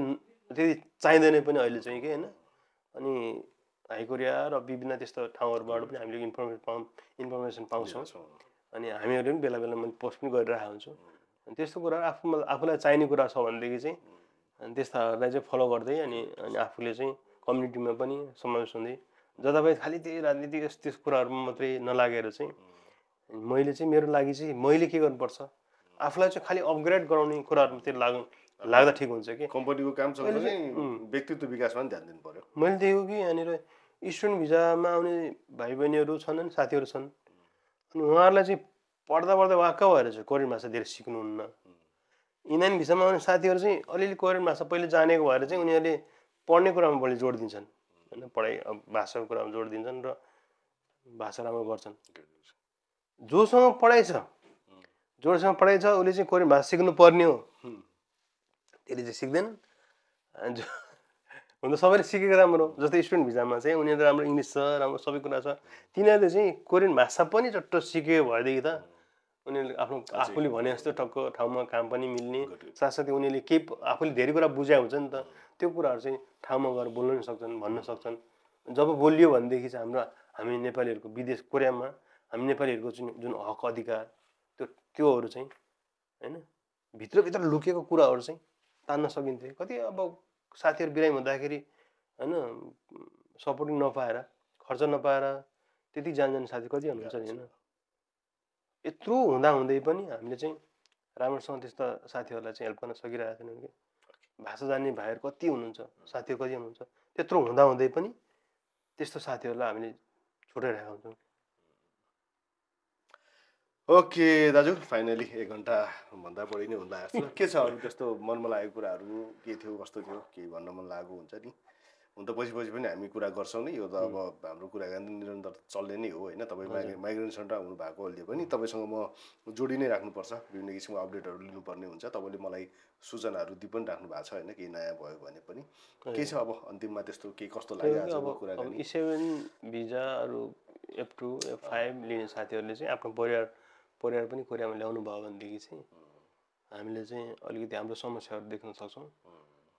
त्यति चाहिँदैन पनि अहिले चाहिँ कि होइन अनि हाई कोरिया र विभिन्न त्यस्तो ठाउँहरूबाट पनि हामीले इन्फर्मेसन पाउँछौँ अनि हामीहरूले पनि बेला बेलामा पोस्ट पनि गरिरहेको हुन्छौँ अनि त्यस्तो कुराहरू आफूलाई चाहिने कुरा छ भनेदेखि चाहिँ अनि त्यस्ताहरूलाई चाहिँ फलो गर्दै अनि आफूले चाहिँ कम्युनिटीमा पनि समावेश हुँदै जताभाइ खालि त्यही राजनीति त्यस कुराहरूमा मात्रै नलागेर चाहिँ मैले चाहिँ मेरो लागि चाहिँ मैले के गर्नुपर्छ आफूलाई चाहिँ खालि अपग्रेड गराउने कुराहरू मात्रै लाग्दा ठिक हुन्छ कि कम्पनीको काम सँगसँगै व्यक्तित्व विकासमा पनि ध्यान दिनु पर्यो मैले देखेको कि यहाँनिर स्टुडेन्ट भिजामा आउने भाइ बहिनीहरू छन् अनि साथीहरू छन् अनि उहाँहरूलाई चाहिँ पढ्दा पढ्दा वाक्क भएर चाहिँ कोरियन भाषा धेरै सिक्नुहुन्न इन्डियन भिसामा आउने साथीहरू चाहिँ अलिअलि कोरियन भाषा पहिले जानेको भएर चाहिँ उनीहरूले पढ्ने कुरामा बढी जोड दिन्छन् होइन पढाइ भाषाको कुरामा जोड दिन्छन् र भाषा राम्रो गर्छन् जोसँग पढाइ छ जोसँग पढाइ छ उसले चाहिँ कोरियन भाषा सिक्नु पर्ने हो त्यसले चाहिँ सिक्दैन हुन त सबैले सिकेको राम्रो जस्तै स्टुडेन्ट भिजामा चाहिँ उनीहरू राम्रो इङ्ग्लिस छ राम्रो सबै कुरा छ तिनीहरूले चाहिँ कोरियन भाषा पनि चट्ट सिकेको भएदेखि त उनीहरूले आफूले भने जस्तो टक्क ठाउँमा काम पनि मिल्ने साथसाथै उनीहरूले केही आफूले धेरै कुरा बुझाए हुन्छ नि त त्यो कुराहरू चाहिँ ठाउँमा गएर बोल्न पनि सक्छन् भन्न सक्छन् जब बोलियो भनेदेखि चाहिँ हामी नेपालीहरूको विदेश कोरियामा हामी नेपालीहरूको जुन हक अधिकार त्योहरू चाहिँ होइन भित्रभित्र लुकेको कुराहरू चाहिँ तान्न सकिन्थ्यो कति अब साथीहरू बिरामी हुँदाखेरि होइन सपोर्टिङ नपाएर खर्च नपाएर त्यति जान साथी कति हुनुहुन्छ नि होइन यत्रो हुँदै पनि हामीले चाहिँ राम्रोसँग त्यस्ता साथीहरूलाई चाहिँ हेल्प गर्न सकिरहेको छैनौँ कि भाषा जान्ने भाइहरू कति हुनुहुन्छ साथीहरू कति हुनुहुन्छ त्यत्रो हुँदै पनि त्यस्तो साथीहरूलाई हामीले छोडिरहेका हुन्छौँ ओके दाजु फाइनली 1 घन्टाभन्दा बढी नै हुँदा लाग्छ के छ अरू त्यस्तो मनमा लागेको कुराहरू के थियो कस्तो थियो केही भन्न मन लागेको हुन्छ नि हुन त पछि पनि हामी कुरा गर्छौँ नि यो त अब हाम्रो कुराकानी निरन्तर चल्ने नै हो होइन तपाईँ माइग्रेसन सेन्टर आउनु भएको अहिले पनि तपाईँसँग म जोडी नै राख्नुपर्छ विभिन्न किसिमको अपडेटहरू लिनुपर्ने हुन्छ तपाईँले मलाई सूचनाहरू दिइ पनि राख्नु भएको छ होइन केही नयाँ भयो भने पनि के छ अब अन्तिममा त्यस्तो केही कस्तो लाग्यो अब कुराकानी E7 भिजा अरू F2 F5 लिने साथीहरूले चाहिँ आफ्नो परिवार पनि कोरियामा ल्याउनु भयो भनेदेखि चाहिँ हामीले चाहिँ अलिकति हाम्रो समस्याहरू देख्न सक्छौँ।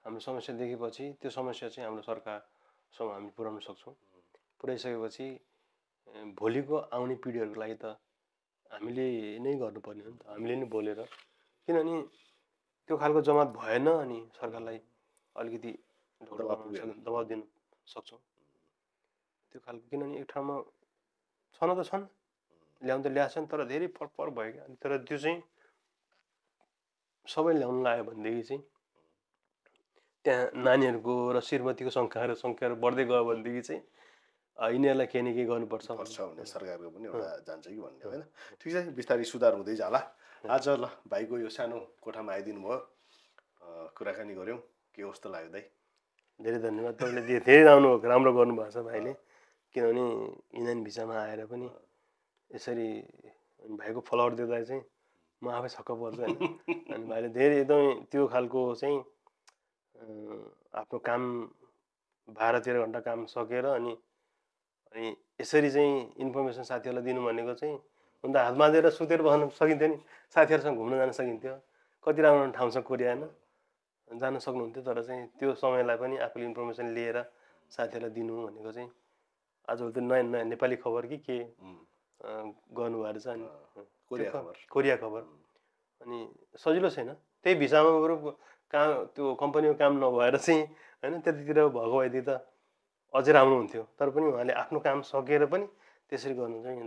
हाम्रो समस्या देखेपछि त्यो समस्या चाहिँ हाम्रो सरकारसम्म हामी पुर्याउन सक्छौँ। पुर्याइसकेपछि भोलिको आउने पिँढीहरूको लागि त हामीले नै गर्नुपर्ने हो नि त, हामीले नै बोलेर। किनभने त्यो खालको जमात भएन अनि सरकारलाई अलिकति दबाब दिन सक्छौँ त्यो खालको। किनभने एक ठाउँमा छन त छन्, ल्याउनु त ल्याएछन्, तर धेरै फरक भयो क्या। तर त्यो चाहिँ सबै ल्याउनु लाग्यो भनेदेखि चाहिँ त्यहाँ नानीहरूको र श्रीमतीको सङ्ख्याहरू बढ्दै गयो भनेदेखि चाहिँ यिनीहरूलाई केही न केही गर्नुपर्छ भन्ने सरकारको पनि एउटा जान्छ कि भन्ने होइन। ठिक छ, बिस्तारै सुधार हुँदै जाला। आज ल भाइको यो सानो कोठामा आइदिनु भयो, कुराकानी गऱ्यौँ, के कस्तो लाग्यो दाइ? धेरै धन्यवाद, तपाईँले धेरै राम्रो गर्नुभएको छ भाइले। किनभने इन्डियन भिसामा आएर पनि यसरी भाइको फलोवर देख्दा चाहिँ म आफै छक्क पर्छु होइन। अनि भाइले धेरै एकदमै त्यो खालको चाहिँ आफ्नो काम 12-13 घन्टा काम सकेर अनि यसरी चाहिँ इन्फर्मेसन साथीहरूलाई दिनु भनेको चाहिँ हुन त हात बाँधेर सुतेर बस्न सकिन्थ्यो नि, साथीहरूसँग घुम्न जान सकिन्थ्यो, कति राम्रो ठाउँ छ कोरिया होइन, जान सक्नुहुन्थ्यो। तर चाहिँ त्यो समयलाई पनि आफूले इन्फर्मेसन लिएर साथीहरूलाई दिनु भनेको चाहिँ आजभोलि त नयाँ नयाँ नेपाली खबर कि के गर्नुभएको रहेछ। अनि कोरिया खबर अनि सजिलो छैन, त्यही भिसामा बरु काम त्यो कम्पनीमा काम नभएर चाहिँ होइन त्यतितिर भएको भए त अझै राम्रो हुन्थ्यो। तर पनि उहाँले आफ्नो काम सकेर पनि त्यसरी गर्नु चाहिँ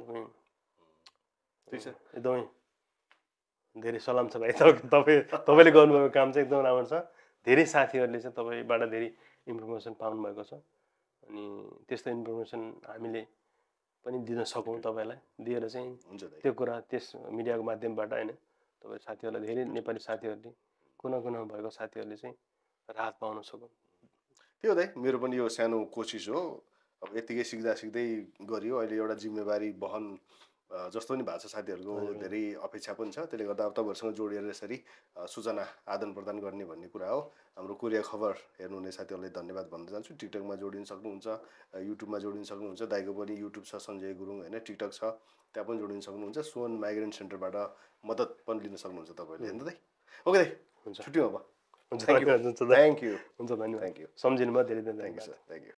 एकदमै धेरै सलाम छ भाइ। तपाईँले गर्नुभएको काम चाहिँ एकदम राम्रो छ। धेरै साथीहरूले चाहिँ तपाईँबाट धेरै इन्फर्मेसन पाउनुभएको छ। अनि त्यस्तो इन्फर्मेसन हामीले पनि दिन सकौँ तपाईँलाई, दिएर चाहिँ त्यो कुरा त्यस मिडियाको माध्यमबाट होइन तपाईँ साथीहरूलाई, धेरै नेपाली साथीहरूले, कुना कुनामा भएको साथीहरूले चाहिँ राहत पाउन सकौँ। त्यो दाइ मेरो पनि यो सानो कोसिस हो। अब यतिकै सिक्दै गरियो। अहिले एउटा जिम्मेवारी वहन जस्तो नि भएको छ, साथीहरूको धेरै अपेक्षा पनि छ। त्यसले गर्दा अब तपाईँहरूसँग जोडिएर यसरी सूचना आदान प्रदान गर्ने भन्ने कुरा हो। हाम्रो कोरिया खबर हेर्नुहुने साथीहरूलाई धन्यवाद भन्न चाहन्छु। टिकटकमा जोडिन सक्नुहुन्छ, युट्युबमा जोडिन सक्नुहुन्छ। दाइको पनि युट्युब छ सञ्जय गुरुङ होइन, टिकटक छ, त्यहाँ पनि जोडिन सक्नुहुन्छ। सोन माइग्रेन्ट सेन्टरबाट मद्दत पनि लिन सक्नुहुन्छ तपाईँहरूले होइन दाइ? ओके दाइ, हुन्छ, छुट्यौँ अब। हुन्छ, थ्याङ्क यू, हुन्छ, धन्यवाद, थ्याङ्क यू, सम्झिनु भयो, धेरै धेरै thank you sir, thank you.